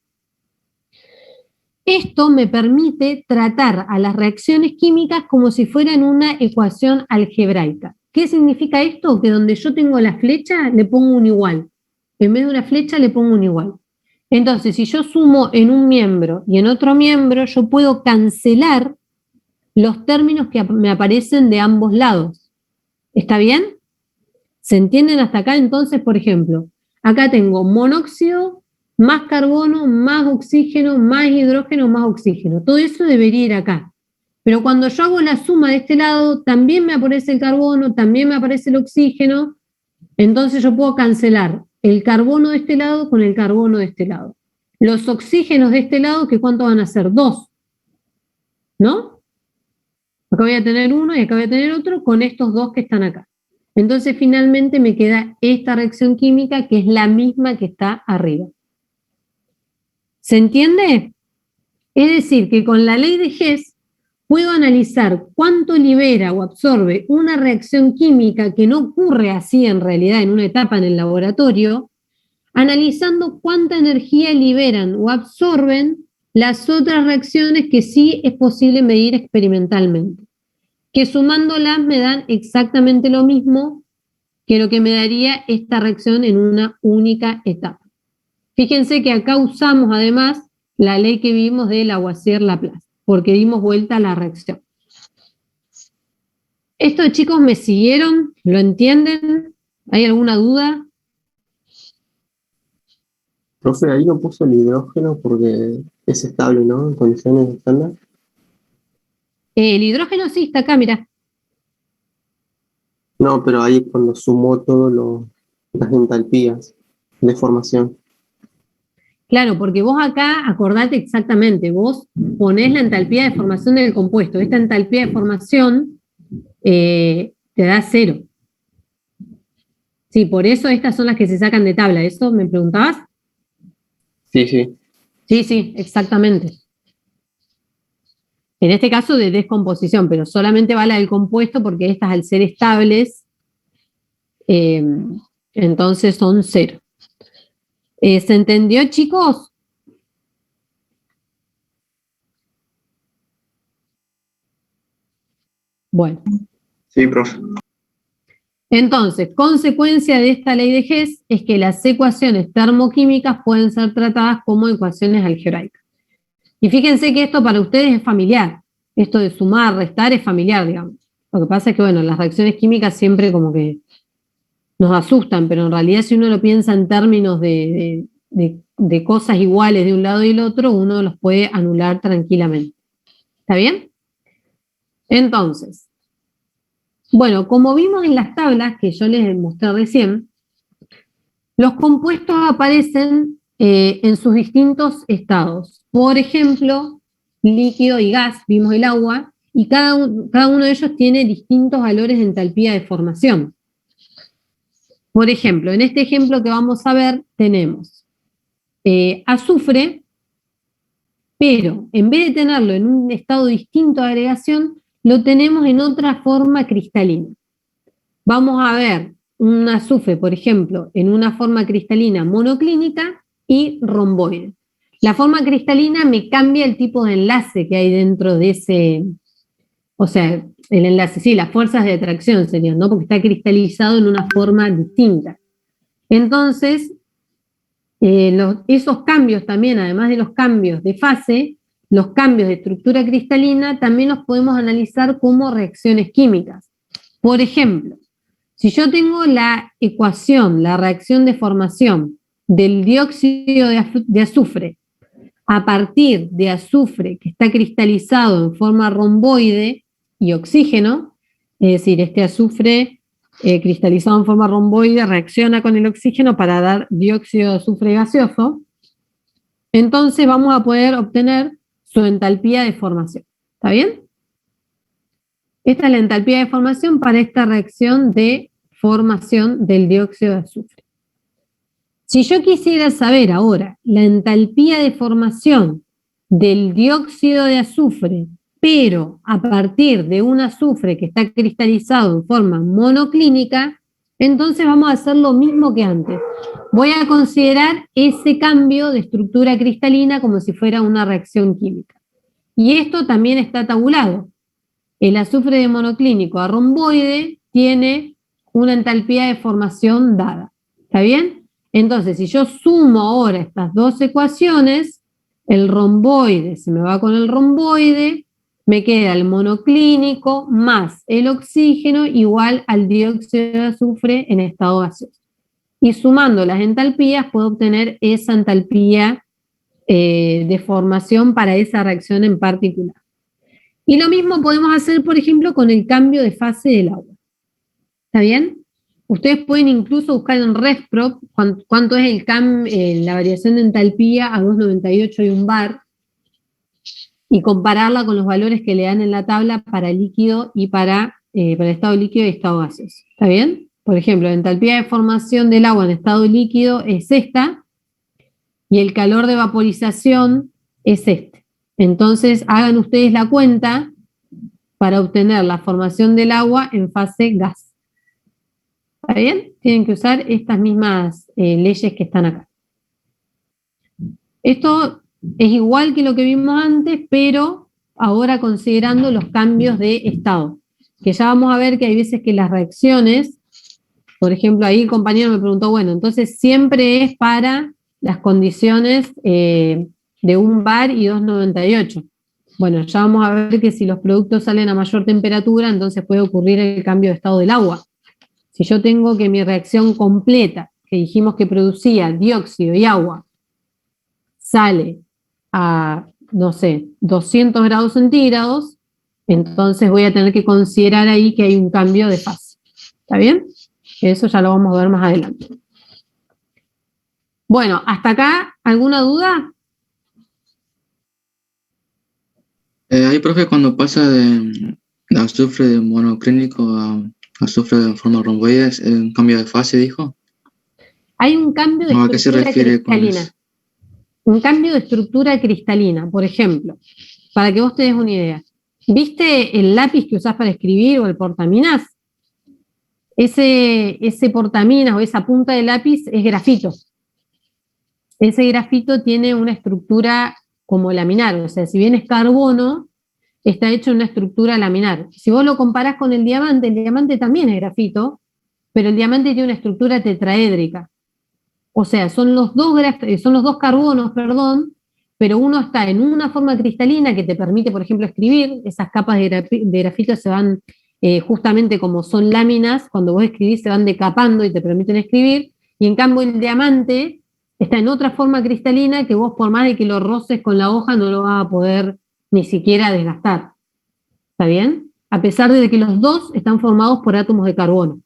Esto me permite tratar a las reacciones químicas como si fueran una ecuación algebraica. ¿Qué significa esto? Que donde yo tengo la flecha le pongo un igual. En vez de una flecha le pongo un igual. Entonces, si yo sumo en un miembro y en otro miembro, yo puedo cancelar los términos que me aparecen de ambos lados. ¿Está bien? ¿Se entienden hasta acá? Entonces, por ejemplo, acá tengo monóxido más carbono, más oxígeno, más hidrógeno, más oxígeno. Todo eso debería ir acá. Pero cuando yo hago la suma de este lado, también me aparece el carbono, también me aparece el oxígeno. Entonces yo puedo cancelar el carbono de este lado con el carbono de este lado. Los oxígenos de este lado, ¿que cuánto van a ser? 2. ¿no? Acá voy a tener uno y acá voy a tener otro con estos dos que están acá. Entonces finalmente me queda esta reacción química que es la misma que está arriba. ¿Se entiende? Es decir, que con la ley de Hess puedo analizar cuánto libera o absorbe una reacción química que no ocurre así en realidad en una etapa en el laboratorio, analizando cuánta energía liberan o absorben las otras reacciones que sí es posible medir experimentalmente, que sumándolas me dan exactamente lo mismo que lo que me daría esta reacción en una única etapa. Fíjense que acá usamos además la ley que vimos de Lavoisier-Laplace, porque dimos vuelta a la reacción. ¿Estos chicos me siguieron? ¿Lo entienden? ¿Hay alguna duda? Profe, ahí no puso el hidrógeno porque es estable, ¿no? En condiciones estándar. El hidrógeno sí está acá, mirá. No, pero ahí cuando sumó todas las entalpías de formación. Claro, porque vos acá, acordate exactamente, vos ponés la entalpía de formación del compuesto. Esta entalpía de formación te da 0. Sí, por eso estas son las que se sacan de tabla. ¿Eso me preguntabas? Sí, sí. Sí, exactamente. En este caso de descomposición, pero solamente va la del compuesto porque estas al ser estables, entonces son 0. ¿Se entendió, chicos? Bueno. Sí, profe. Entonces, consecuencia de esta ley de Hess es que las ecuaciones termoquímicas pueden ser tratadas como ecuaciones algebraicas. Y fíjense que esto para ustedes es familiar. Esto de sumar, restar es familiar, digamos. Lo que pasa es que, bueno, las reacciones químicas siempre como que nos asustan, pero en realidad si uno lo piensa en términos de cosas iguales de un lado y el otro, uno los puede anular tranquilamente. ¿Está bien? Entonces, bueno, como vimos en las tablas que yo les mostré recién, los compuestos aparecen en sus distintos estados. Por ejemplo, líquido y gas, vimos el agua, y cada uno de ellos tiene distintos valores de entalpía de formación. Por ejemplo, en este ejemplo que vamos a ver, tenemos azufre, pero en vez de tenerlo en un estado distinto de agregación, lo tenemos en otra forma cristalina. Vamos a ver un azufre, por ejemplo, en una forma cristalina monoclínica y romboide. La forma cristalina me cambia el tipo de enlace que hay dentro de ese, o sea, el enlace, sí, las fuerzas de atracción serían, ¿no? Porque está cristalizado en una forma distinta. Entonces, esos cambios también, además de los cambios de fase, los cambios de estructura cristalina, también los podemos analizar como reacciones químicas. Por ejemplo, si yo tengo la ecuación, la reacción de formación del dióxido de azufre a partir de azufre que está cristalizado en forma romboide y oxígeno, es decir, este azufre cristalizado en forma romboide reacciona con el oxígeno para dar dióxido de azufre gaseoso, entonces vamos a poder obtener su entalpía de formación. ¿Está bien? Esta es la entalpía de formación para esta reacción de formación del dióxido de azufre. Si yo quisiera saber ahora la entalpía de formación del dióxido de azufre, pero a partir de un azufre que está cristalizado en forma monoclínica, entonces vamos a hacer lo mismo que antes. Voy a considerar ese cambio de estructura cristalina como si fuera una reacción química. Y esto también está tabulado. El azufre de monoclínico a romboide tiene una entalpía de formación dada. ¿Está bien? Entonces, si yo sumo ahora estas dos ecuaciones, el romboide se me va con el romboide, me queda el monoclínico más el oxígeno igual al dióxido de azufre en estado gaseoso. Y sumando las entalpías puedo obtener esa entalpía de formación para esa reacción en particular. Y lo mismo podemos hacer, por ejemplo, con el cambio de fase del agua. ¿Está bien? Ustedes pueden incluso buscar en RefProp cuánto es la variación de entalpía a 2,98 y un bar. y compararla con los valores que le dan en la tabla para líquido y para estado líquido y estado gaseoso. ¿Está bien? Por ejemplo, la entalpía de formación del agua en estado líquido es esta, y el calor de vaporización es este. Entonces, hagan ustedes la cuenta para obtener la formación del agua en fase gas. ¿Está bien? Tienen que usar estas mismas leyes que están acá. Esto es igual que lo que vimos antes, pero ahora considerando los cambios de estado. Que ya vamos a ver que hay veces que las reacciones, por ejemplo, ahí el compañero me preguntó, bueno, entonces siempre es para las condiciones de 1 bar y 298. Bueno, ya vamos a ver que si los productos salen a mayor temperatura, entonces puede ocurrir el cambio de estado del agua. Si yo tengo que mi reacción completa, que dijimos que producía dióxido y agua, sale a, no sé, 200 grados centígrados, entonces voy a tener que considerar ahí que hay un cambio de fase. ¿Está bien? Eso ya lo vamos a ver más adelante. Bueno, hasta acá, ¿alguna duda? Ahí, profe, cuando pasa de azufre de monoclínico a azufre de forma romboide, ¿es un cambio de fase, dijo? Hay un cambio de ¿A qué se refiere con cristalina. eso? Un cambio de estructura cristalina, por ejemplo, para que vos te des una idea. ¿Viste el lápiz que usás para escribir o el portaminas? Ese portaminas o esa punta de lápiz es grafito. Ese grafito tiene una estructura como laminar, o sea, si bien es carbono, está hecho en una estructura laminar. Si vos lo comparás con el diamante también es grafito, pero el diamante tiene una estructura tetraédrica. O sea, son los dos carbonos, pero uno está en una forma cristalina que te permite, por ejemplo, escribir. Esas capas de grafito se van, justamente como son láminas, cuando vos escribís se van decapando y te permiten escribir. Y en cambio el diamante está en otra forma cristalina que vos, por más de que lo roces con la hoja, no lo vas a poder ni siquiera desgastar. ¿Está bien? A pesar de que los dos están formados por átomos de carbono.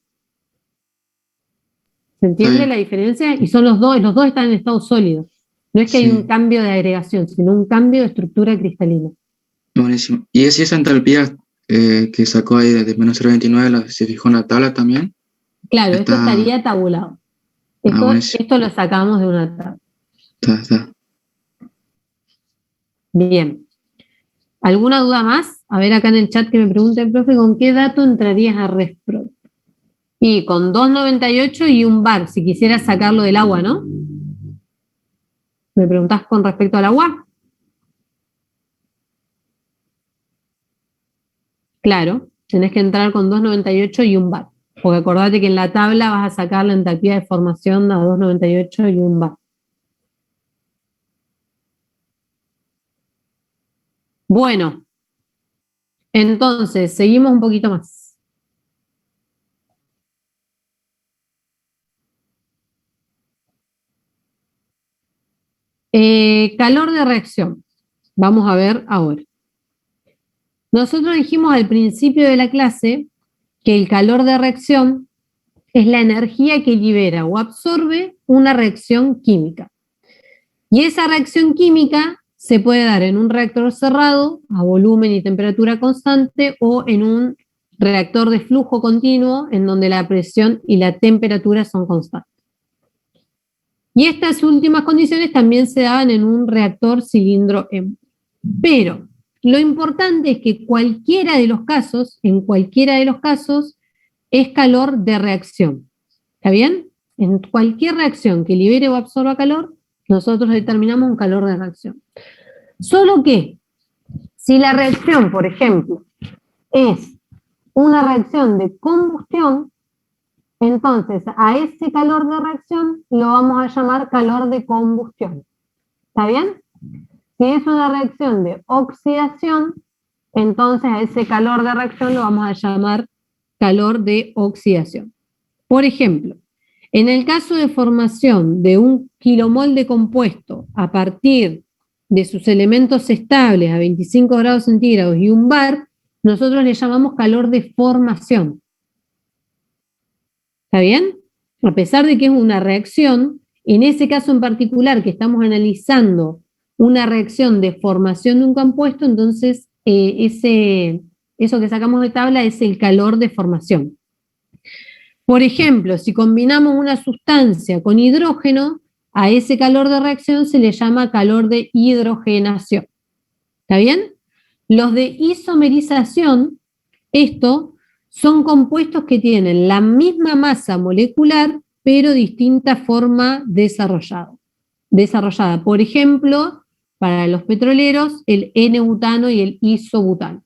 ¿Se entiende la diferencia? Y son los dos están en estado sólido. No es que hay un cambio de agregación, sino un cambio de estructura cristalina. Buenísimo. ¿Y esa entalpía que sacó ahí de menos 0,29 se fijó en la tabla también? Claro, esto estaría tabulado. Esto lo sacamos de una tabla. Está. Bien. ¿Alguna duda más? A ver acá en el chat que me pregunta el profe, ¿con qué dato entrarías a ResPro? Y con 2,98 y 1 bar, si quisieras sacarlo del agua, ¿no? ¿Me preguntás con respecto al agua? Claro, tenés que entrar con 2,98 y 1 bar. Porque acordate que en la tabla vas a sacar la entalpía de formación a 2,98 y 1 bar. Bueno, entonces, seguimos un poquito más. Calor de reacción. Vamos a ver ahora. Nosotros dijimos al principio de la clase que el calor de reacción es la energía que libera o absorbe una reacción química. Y esa reacción química se puede dar en un reactor cerrado, a volumen y temperatura constante, o en un reactor de flujo continuo, en donde la presión y la temperatura son constantes. Y estas últimas condiciones también se daban en un reactor cilindro M. Pero lo importante es que en cualquiera de los casos, es calor de reacción. ¿Está bien? En cualquier reacción que libere o absorba calor, nosotros determinamos un calor de reacción. Solo que, si la reacción, por ejemplo, es una reacción de combustión, entonces a ese calor de reacción lo vamos a llamar calor de combustión. ¿Está bien? Si es una reacción de oxidación, entonces a ese calor de reacción lo vamos a llamar calor de oxidación. Por ejemplo, en el caso de formación de 1 kilomol de compuesto a partir de sus elementos estables a 25 grados centígrados y 1 bar, nosotros le llamamos calor de formación. ¿Está bien? A pesar de que es una reacción, en ese caso en particular que estamos analizando una reacción de formación de un compuesto, entonces eso que sacamos de tabla es el calor de formación. Por ejemplo, si combinamos una sustancia con hidrógeno, a ese calor de reacción se le llama calor de hidrogenación. ¿Está bien? Los de isomerización, esto, son compuestos que tienen la misma masa molecular, pero distinta forma desarrollada. Por ejemplo, para los petroleros, el N-butano y el isobutano.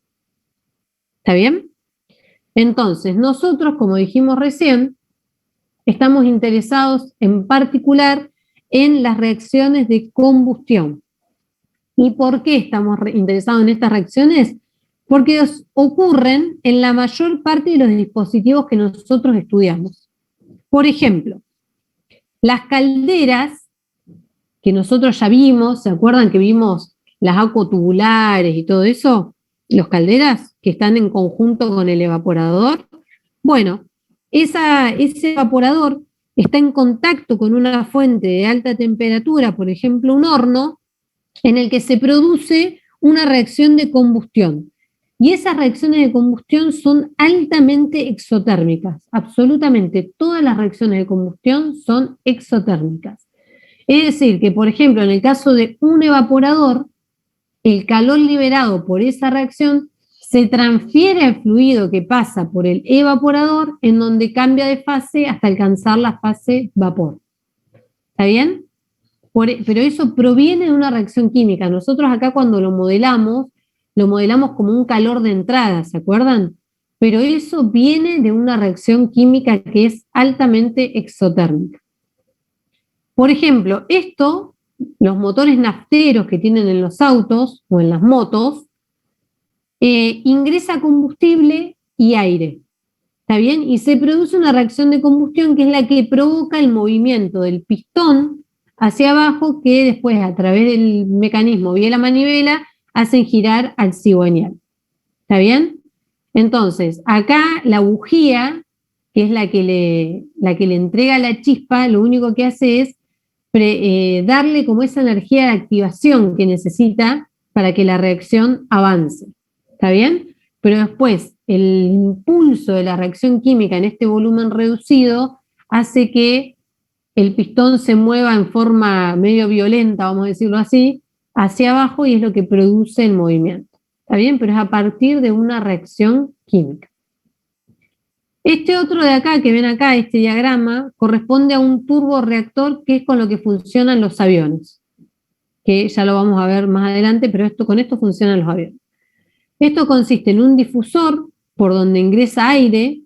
¿Está bien? Entonces, nosotros, como dijimos recién, estamos interesados en particular en las reacciones de combustión. ¿Y por qué estamos interesados en estas reacciones? Porque ocurren en la mayor parte de los dispositivos que nosotros estudiamos. Por ejemplo, las calderas que nosotros ya vimos, ¿se acuerdan que vimos las aquatubulares y todo eso? Los calderas que están en conjunto con el evaporador. Bueno, ese evaporador está en contacto con una fuente de alta temperatura, por ejemplo un horno, en el que se produce una reacción de combustión. Y esas reacciones de combustión son altamente exotérmicas. Absolutamente todas las reacciones de combustión son exotérmicas. Es decir, que por ejemplo, en el caso de un evaporador, el calor liberado por esa reacción se transfiere al fluido que pasa por el evaporador, en donde cambia de fase hasta alcanzar la fase vapor. ¿Está bien? Pero eso proviene de una reacción química. Nosotros acá cuando lo modelamos como un calor de entrada, ¿se acuerdan? Pero eso viene de una reacción química que es altamente exotérmica. Por ejemplo, los motores nafteros que tienen en los autos o en las motos, ingresa combustible y aire, ¿está bien? Y se produce una reacción de combustión que es la que provoca el movimiento del pistón hacia abajo, que después a través del mecanismo vía la manivela hacen girar al cigüeñal. ¿Está bien? Entonces, acá la bujía, que es la que le entrega la chispa, lo único que hace es darle como esa energía de activación que necesita para que la reacción avance. ¿Está bien? Pero después, el impulso de la reacción química en este volumen reducido hace que el pistón se mueva en forma medio violenta, vamos a decirlo así, hacia abajo y es lo que produce el movimiento. ¿Está bien? Pero es a partir de una reacción química. Este otro de acá, que ven acá, este diagrama, corresponde a un turborreactor, que es con lo que funcionan los aviones. Que ya lo vamos a ver más adelante, pero con esto funcionan los aviones. Esto consiste en un difusor por donde ingresa aire.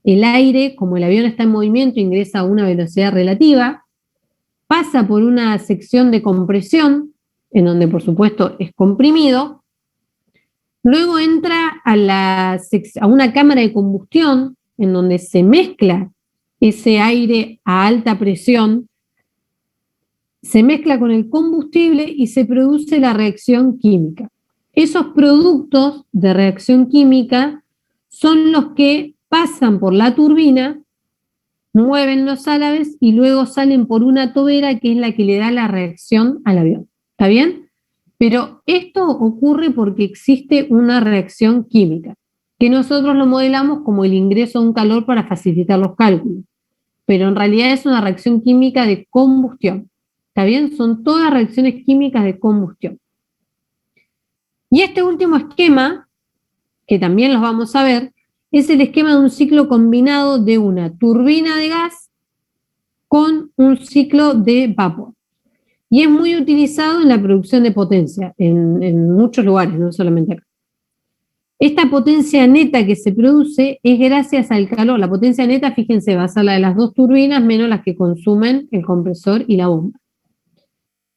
El aire, como el avión está en movimiento, ingresa a una velocidad relativa, pasa por una sección de compresión, en donde por supuesto es comprimido, luego entra a una cámara de combustión, en donde se mezcla ese aire a alta presión, se mezcla con el combustible y se produce la reacción química. Esos productos de reacción química son los que pasan por la turbina, mueven los álabes y luego salen por una tobera que es la que le da la reacción al avión. ¿Está bien? Pero esto ocurre porque existe una reacción química, que nosotros lo modelamos como el ingreso de un calor para facilitar los cálculos. Pero en realidad es una reacción química de combustión. ¿Está bien? Son todas reacciones químicas de combustión. Y este último esquema, que también los vamos a ver, es el esquema de un ciclo combinado de una turbina de gas con un ciclo de vapor. Y es muy utilizado en la producción de potencia, en muchos lugares, no solamente acá. Esta potencia neta que se produce es gracias al calor. La potencia neta, fíjense, va a ser la de las dos turbinas menos las que consumen el compresor y la bomba.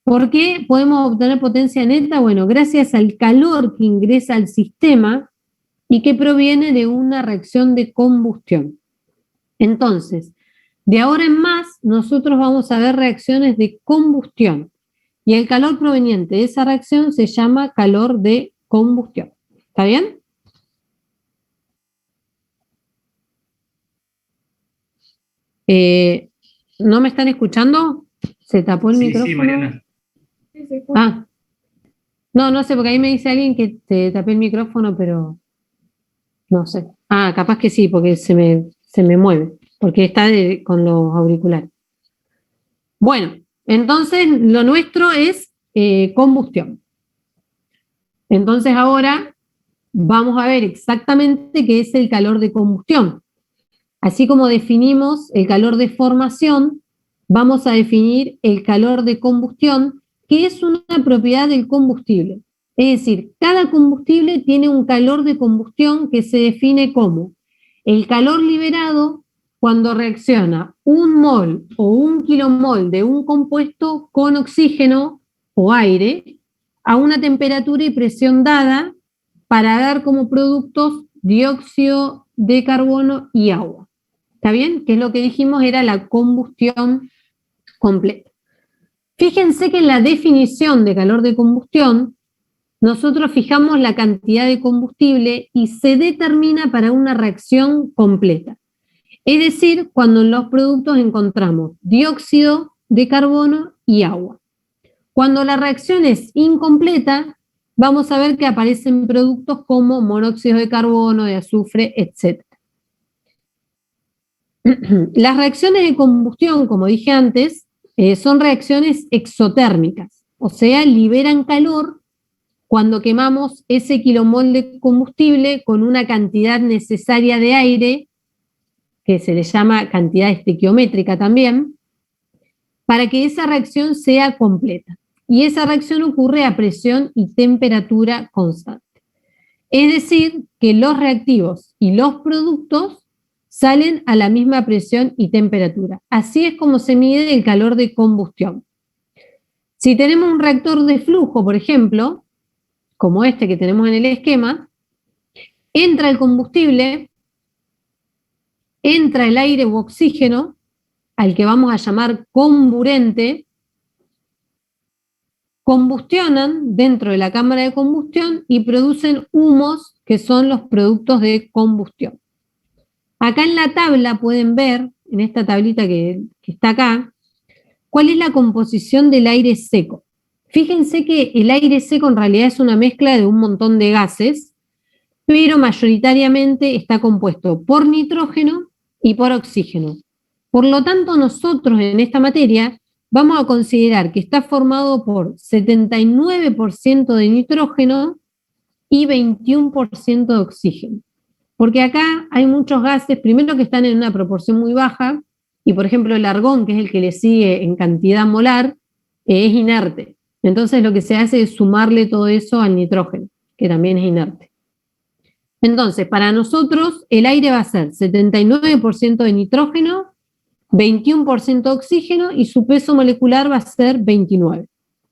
¿Por qué podemos obtener potencia neta? Bueno, gracias al calor que ingresa al sistema y que proviene de una reacción de combustión. Entonces, de ahora en más, nosotros vamos a ver reacciones de combustión. Y el calor proveniente de esa reacción se llama calor de combustión. ¿Está bien? ¿No me están escuchando? ¿Se tapó el micrófono? Sí, Mariana. Sí, se escucha. No sé, porque ahí me dice alguien que te tapé el micrófono, pero no sé. Ah, capaz que sí, porque se me mueve, porque está con los auriculares. Bueno, entonces lo nuestro es combustión. Entonces ahora vamos a ver exactamente qué es el calor de combustión. Así como definimos el calor de formación, vamos a definir el calor de combustión, que es una propiedad del combustible. Es decir, cada combustible tiene un calor de combustión que se define como el calor liberado cuando reacciona 1 mol o 1 kilomol de un compuesto con oxígeno o aire a una temperatura y presión dada para dar como productos dióxido de carbono y agua. ¿Está bien? Que es lo que dijimos, era la combustión completa. Fíjense que en la definición de calor de combustión, nosotros fijamos la cantidad de combustible y se determina para una reacción completa. Es decir, cuando en los productos encontramos dióxido de carbono y agua. Cuando la reacción es incompleta, vamos a ver que aparecen productos como monóxido de carbono, de azufre, etc. Las reacciones de combustión, como dije antes, son reacciones exotérmicas, o sea, liberan calor cuando quemamos ese kilomol de combustible con una cantidad necesaria de aire, que se le llama cantidad estequiométrica también, para que esa reacción sea completa. Y esa reacción ocurre a presión y temperatura constante. Es decir, que los reactivos y los productos salen a la misma presión y temperatura. Así es como se mide el calor de combustión. Si tenemos un reactor de flujo, por ejemplo, como este que tenemos en el esquema, entra el combustible, entra el aire u oxígeno, al que vamos a llamar comburente, combustionan dentro de la cámara de combustión y producen humos, que son los productos de combustión. Acá en la tabla pueden ver, en esta tablita que está acá, cuál es la composición del aire seco. Fíjense que el aire seco en realidad es una mezcla de un montón de gases, pero mayoritariamente está compuesto por nitrógeno y por oxígeno. Por lo tanto, nosotros en esta materia vamos a considerar que está formado por 79% de nitrógeno y 21% de oxígeno. Porque acá hay muchos gases, primero que están en una proporción muy baja, y por ejemplo el argón, que es el que le sigue en cantidad molar, es inerte. Entonces lo que se hace es sumarle todo eso al nitrógeno, que también es inerte. Entonces, para nosotros el aire va a ser 79% de nitrógeno, 21% de oxígeno y su peso molecular va a ser 29.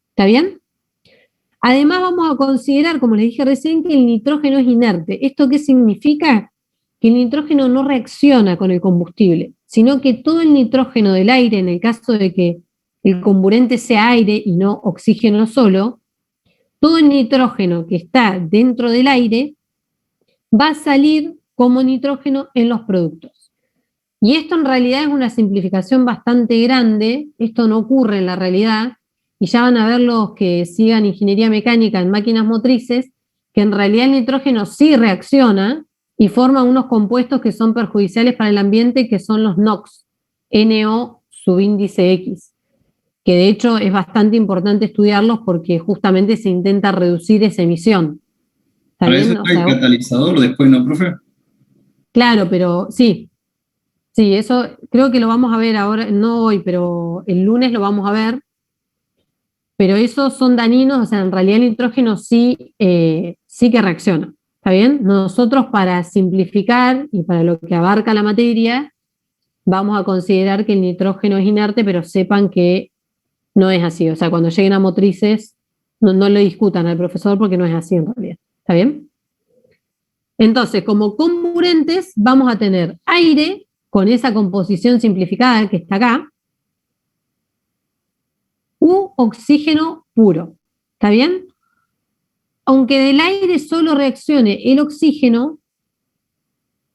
¿Está bien? Además vamos a considerar, como les dije recién, que el nitrógeno es inerte. ¿Esto qué significa? Que el nitrógeno no reacciona con el combustible, sino que todo el nitrógeno del aire, en el caso de que el comburente sea aire y no oxígeno solo, todo el nitrógeno que está dentro del aire va a salir como nitrógeno en los productos. Y esto en realidad es una simplificación bastante grande, esto no ocurre en la realidad, y ya van a ver los que sigan ingeniería mecánica en máquinas motrices, que en realidad el nitrógeno sí reacciona y forma unos compuestos que son perjudiciales para el ambiente, que son los NOx, NO subíndice X, que de hecho es bastante importante estudiarlos porque justamente se intenta reducir esa emisión. ¿Para eso está el catalizador después, no, profe? Claro, pero sí. Sí, eso creo que lo vamos a ver ahora, no hoy, pero el lunes lo vamos a ver. Pero esos son dañinos, o sea, en realidad el nitrógeno sí que reacciona. ¿Está bien? Nosotros, para simplificar y para lo que abarca la materia, vamos a considerar que el nitrógeno es inerte, pero sepan que no es así. O sea, cuando lleguen a motrices, no le discutan al profesor porque no es así en realidad. ¿Está bien? Entonces, como comburentes, vamos a tener aire con esa composición simplificada que está acá, u oxígeno puro. ¿Está bien? Aunque del aire solo reaccione el oxígeno,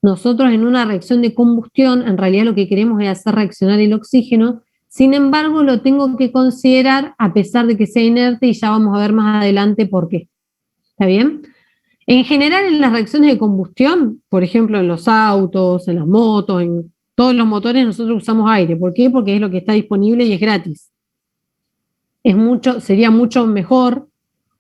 nosotros en una reacción de combustión, en realidad lo que queremos es hacer reaccionar el oxígeno, sin embargo lo tengo que considerar a pesar de que sea inerte y ya vamos a ver más adelante por qué. ¿Está bien? En general en las reacciones de combustión, por ejemplo en los autos, en las motos, en todos los motores nosotros usamos aire. ¿Por qué? Porque es lo que está disponible y es gratis. Sería mucho mejor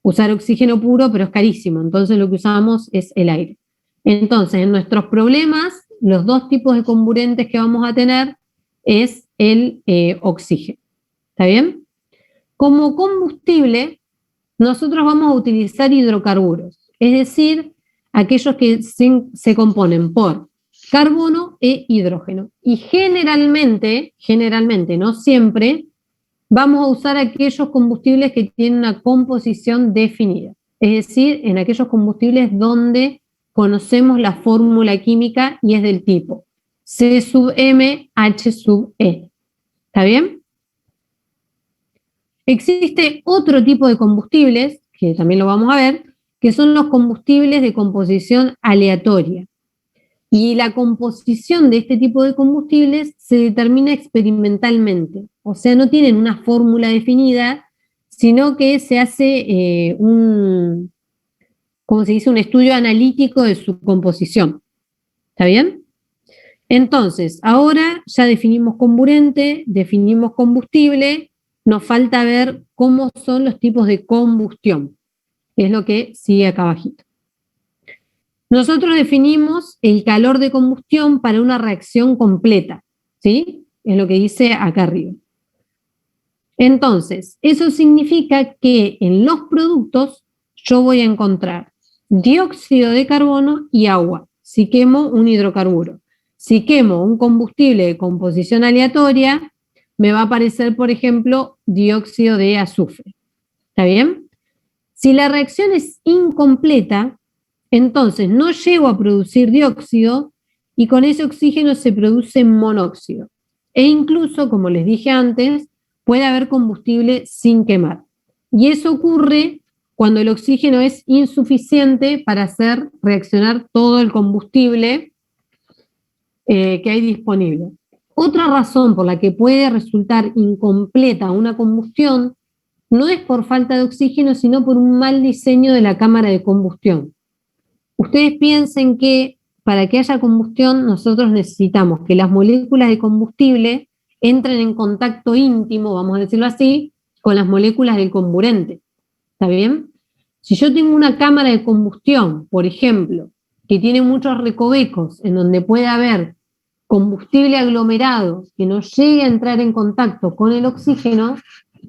usar oxígeno puro, pero es carísimo. Entonces lo que usamos es el aire. Entonces, en nuestros problemas, los dos tipos de comburentes que vamos a tener es el oxígeno. ¿Está bien? Como combustible, nosotros vamos a utilizar hidrocarburos, es decir, aquellos que se componen por carbono e hidrógeno. Y generalmente, no siempre, vamos a usar aquellos combustibles que tienen una composición definida. Es decir, en aquellos combustibles donde conocemos la fórmula química y es del tipo C sub M, H sub E. ¿Está bien? Existe otro tipo de combustibles, que también lo vamos a ver, que son los combustibles de composición aleatoria. Y la composición de este tipo de combustibles se determina experimentalmente. O sea, no tienen una fórmula definida, sino que se hace un estudio analítico de su composición. ¿Está bien? Entonces, ahora ya definimos comburente, definimos combustible, nos falta ver cómo son los tipos de combustión, que es lo que sigue acá abajito. Nosotros definimos el calor de combustión para una reacción completa, ¿sí? Es lo que dice acá arriba. Entonces, eso significa que en los productos yo voy a encontrar dióxido de carbono y agua, si quemo un hidrocarburo. Si quemo un combustible de composición aleatoria, me va a aparecer, por ejemplo, dióxido de azufre. ¿Está bien? Si la reacción es incompleta, entonces no llego a producir dióxido y con ese oxígeno se produce monóxido. E incluso, como les dije antes, puede haber combustible sin quemar. Y eso ocurre cuando el oxígeno es insuficiente para hacer reaccionar todo el combustible que hay disponible. Otra razón por la que puede resultar incompleta una combustión no es por falta de oxígeno, sino por un mal diseño de la cámara de combustión. Ustedes piensen que para que haya combustión nosotros necesitamos que las moléculas de combustible entren en contacto íntimo, vamos a decirlo así, con las moléculas del comburente. ¿Está bien? Si yo tengo una cámara de combustión, por ejemplo, que tiene muchos recovecos en donde puede haber combustible aglomerado que no llegue a entrar en contacto con el oxígeno,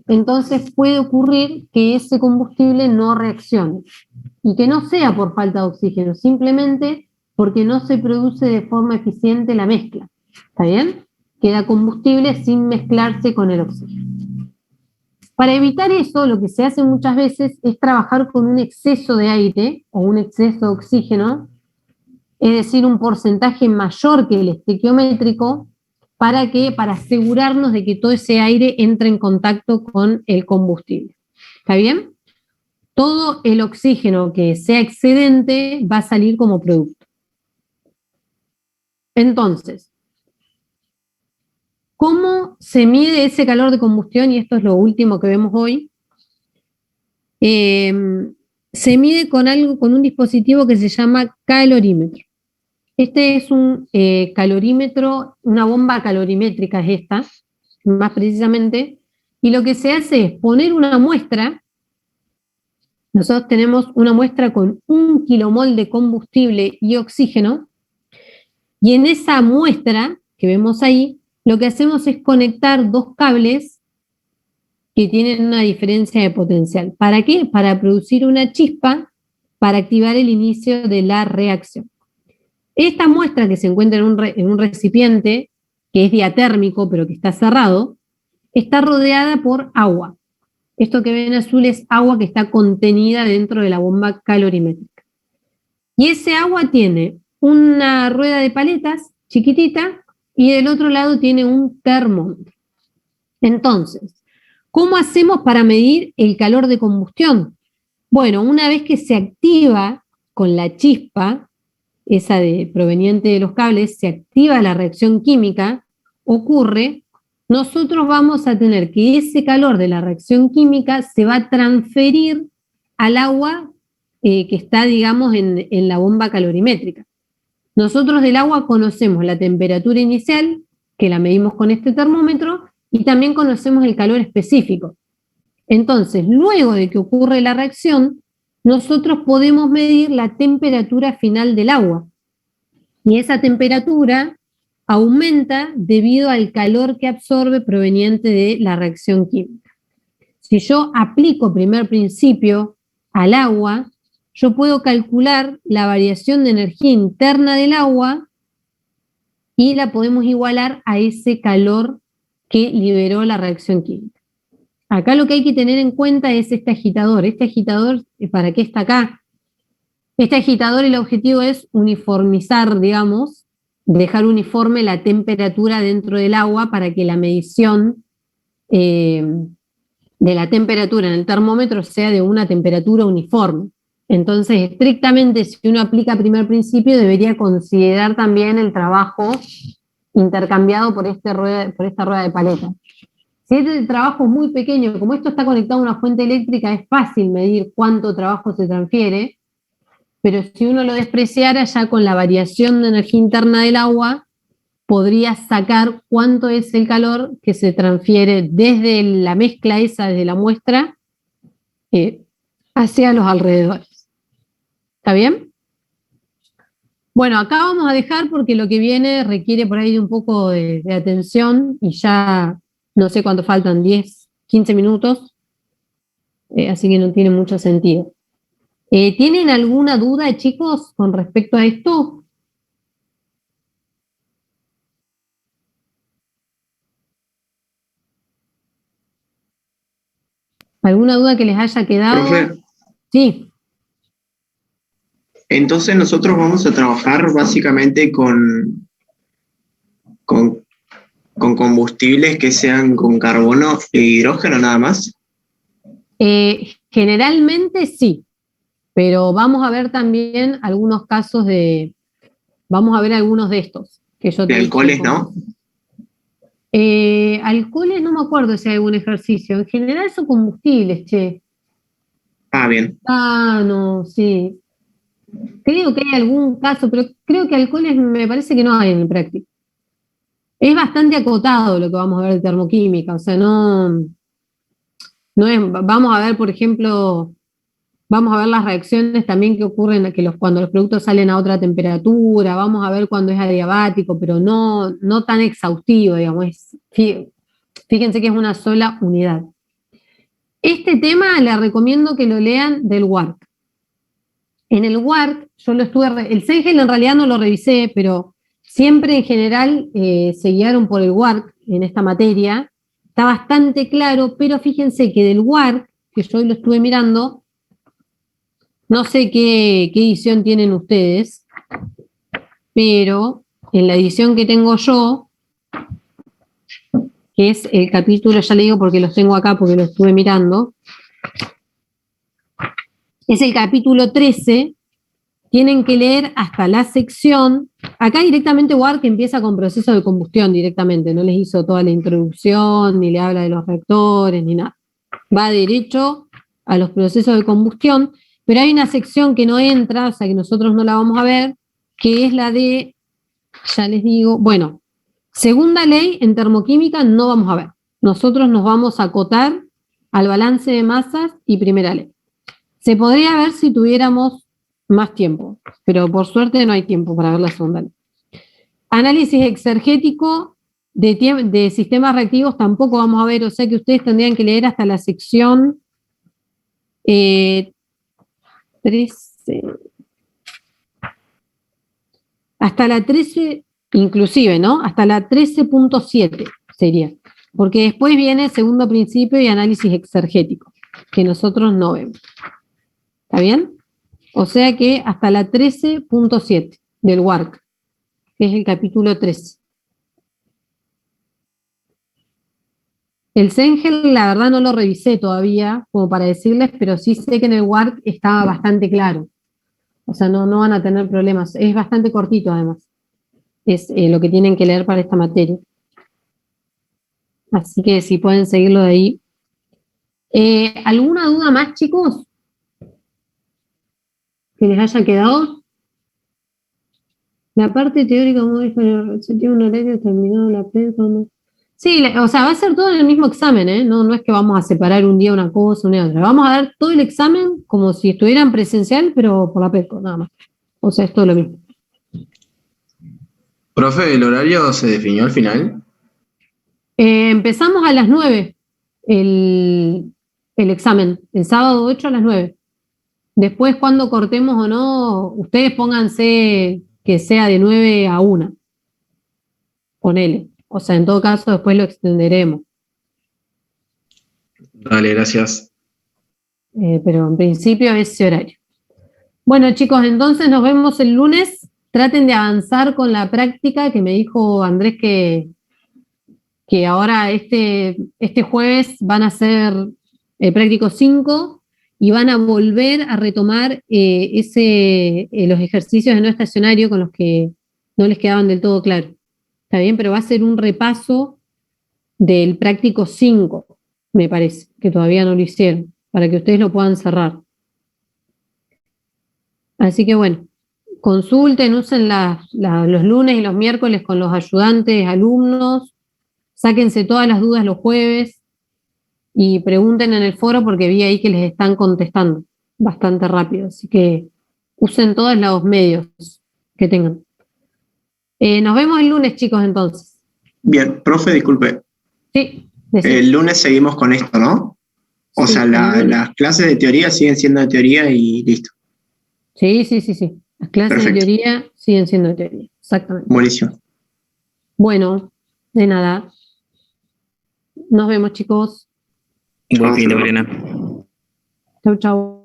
entonces puede ocurrir que ese combustible no reaccione. Y que no sea por falta de oxígeno, simplemente porque no se produce de forma eficiente la mezcla. ¿Está bien? Queda combustible sin mezclarse con el oxígeno. Para evitar eso, lo que se hace muchas veces es trabajar con un exceso de aire o un exceso de oxígeno, es decir, un porcentaje mayor que el estequiométrico, para asegurarnos de que todo ese aire entre en contacto con el combustible. ¿Está bien? Todo el oxígeno que sea excedente va a salir como producto. Entonces, ¿cómo se mide ese calor de combustión? Y esto es lo último que vemos hoy. Se mide con un dispositivo que se llama calorímetro. Este es un calorímetro, una bomba calorimétrica es esta, más precisamente, y lo que se hace es poner una muestra. Nosotros tenemos una muestra con 1 kilomol de combustible y oxígeno, y en esa muestra que vemos ahí, lo que hacemos es conectar dos cables que tienen una diferencia de potencial. ¿Para qué? Para producir una chispa para activar el inicio de la reacción. Esta muestra que se encuentra en un recipiente, que es diatérmico pero que está cerrado, está rodeada por agua. Esto que ven azul es agua que está contenida dentro de la bomba calorimétrica. Y ese agua tiene una rueda de paletas chiquitita y del otro lado tiene un termómetro. Entonces, ¿cómo hacemos para medir el calor de combustión? Bueno, una vez que se activa con la chispa, esa proveniente de los cables, se activa la reacción química, ocurre nosotros vamos a tener que ese calor de la reacción química se va a transferir al agua que está, digamos, en la bomba calorimétrica. Nosotros del agua conocemos la temperatura inicial, que la medimos con este termómetro, y también conocemos el calor específico. Entonces, luego de que ocurre la reacción, nosotros podemos medir la temperatura final del agua. Y esa temperatura aumenta debido al calor que absorbe proveniente de la reacción química. Si yo aplico primer principio al agua, yo puedo calcular la variación de energía interna del agua y la podemos igualar a ese calor que liberó la reacción química. Acá lo que hay que tener en cuenta es este agitador. Este agitador, ¿para qué está acá? Este agitador, el objetivo es uniformizar, digamos, dejar uniforme la temperatura dentro del agua para que la medición de la temperatura en el termómetro sea de una temperatura uniforme. Entonces, estrictamente, si uno aplica primer principio, debería considerar también el trabajo intercambiado por esta rueda de paleta. Si este trabajo es muy pequeño, como esto está conectado a una fuente eléctrica, es fácil medir cuánto trabajo se transfiere, pero si uno lo despreciara ya con la variación de energía interna del agua, podría sacar cuánto es el calor que se transfiere desde la mezcla esa, desde la muestra, hacia los alrededores. ¿Está bien? Bueno, acá vamos a dejar porque lo que viene requiere por ahí de un poco de atención y ya no sé cuánto faltan, 10, 15 minutos, así que no tiene mucho sentido. ¿Tienen alguna duda, chicos, con respecto a esto? ¿Alguna duda que les haya quedado? Profe, Sí. entonces nosotros vamos a trabajar básicamente con combustibles que sean con carbono e hidrógeno nada más. Generalmente sí, pero vamos a ver también algunos casos vamos a ver algunos de estos. Que yo De alcoholes, ¿no? Alcoholes no me acuerdo si hay algún ejercicio. En general son combustibles, che. Ah, bien. Ah, no, sí. Creo que hay algún caso, pero creo que alcoholes me parece que no hay en el práctico. Es bastante acotado lo que vamos a ver de termoquímica, o sea, no es, vamos a ver, por ejemplo, vamos a ver las reacciones también que ocurren cuando los productos salen a otra temperatura, vamos a ver cuando es adiabático, pero no tan exhaustivo, digamos. Fíjense que es una sola unidad. Este tema les recomiendo que lo lean del WARC. En el WARC, yo lo el CENGEL en realidad no lo revisé, pero siempre en general se guiaron por el WARC en esta materia. Está bastante claro, pero fíjense que del WARC, que yo hoy lo estuve mirando, no sé qué edición tienen ustedes, pero en la edición que tengo yo, que es el capítulo, ya le digo porque los tengo acá porque lo estuve mirando, es el capítulo 13, tienen que leer hasta la sección, acá directamente WARC empieza con proceso de combustión directamente, no les hizo toda la introducción, ni le habla de los reactores, ni nada. Va derecho a los procesos de combustión, pero hay una sección que no entra, o sea que nosotros no la vamos a ver, que es la de, ya les digo, bueno, segunda ley en termoquímica no vamos a ver. Nosotros nos vamos a acotar al balance de masas y primera ley. Se podría ver si tuviéramos más tiempo, pero por suerte no hay tiempo para ver la segunda ley. Análisis exergético de sistemas reactivos tampoco vamos a ver, o sea que ustedes tendrían que leer hasta la sección 13, hasta la 13 inclusive, ¿no? Hasta la 13.7 sería, porque después viene segundo principio y análisis exergético, que nosotros no vemos. ¿Está bien? O sea que hasta la 13.7 del WARC, que es el capítulo 13. El CENGEL, la verdad, no lo revisé todavía, como para decirles, pero sí sé que en el WARC estaba bastante claro. O sea, no van a tener problemas. Es bastante cortito, además. Es lo que tienen que leer para esta materia. Así que si pueden seguirlo de ahí. ¿Alguna duda más, chicos? ¿Que les haya quedado? La parte teórica, como dijo, se tiene un horario determinado la prensa, ¿no? Sí, o sea, va a ser todo en el mismo examen, ¿eh? No es que vamos a separar un día una cosa, una otra. Vamos a dar todo el examen como si estuvieran presencial, pero por la PECO, nada más. O sea, es todo lo mismo. Profe, ¿el horario se definió al final? Empezamos a las 9 el examen, el sábado 8 a las 9. Después, cuando cortemos o no, ustedes pónganse que sea de 9 a 1. Ponele. O sea, en todo caso, después lo extenderemos. Dale, gracias. Pero en principio es ese horario. Bueno, chicos, entonces nos vemos el lunes. Traten de avanzar con la práctica que me dijo Andrés que ahora este jueves van a hacer el práctico 5 y van a volver a retomar los ejercicios de no estacionario con los que no les quedaban del todo claros. Está bien, pero va a ser un repaso del práctico 5, me parece, que todavía no lo hicieron, para que ustedes lo puedan cerrar. Así que bueno, consulten, usen los lunes y los miércoles con los ayudantes, alumnos, sáquense todas las dudas los jueves y pregunten en el foro porque vi ahí que les están contestando bastante rápido, así que usen todos los medios que tengan. Nos vemos el lunes, chicos, entonces. Bien, profe, disculpe. Sí. El lunes seguimos con esto, ¿no? O Sí, sea, las clases de teoría siguen siendo de teoría y listo. Sí. Las clases Perfecto. de teoría siguen siendo de teoría, exactamente. Buenísimo. Bueno, de nada. Nos vemos, chicos. Buen fin de semana. Chau, chau.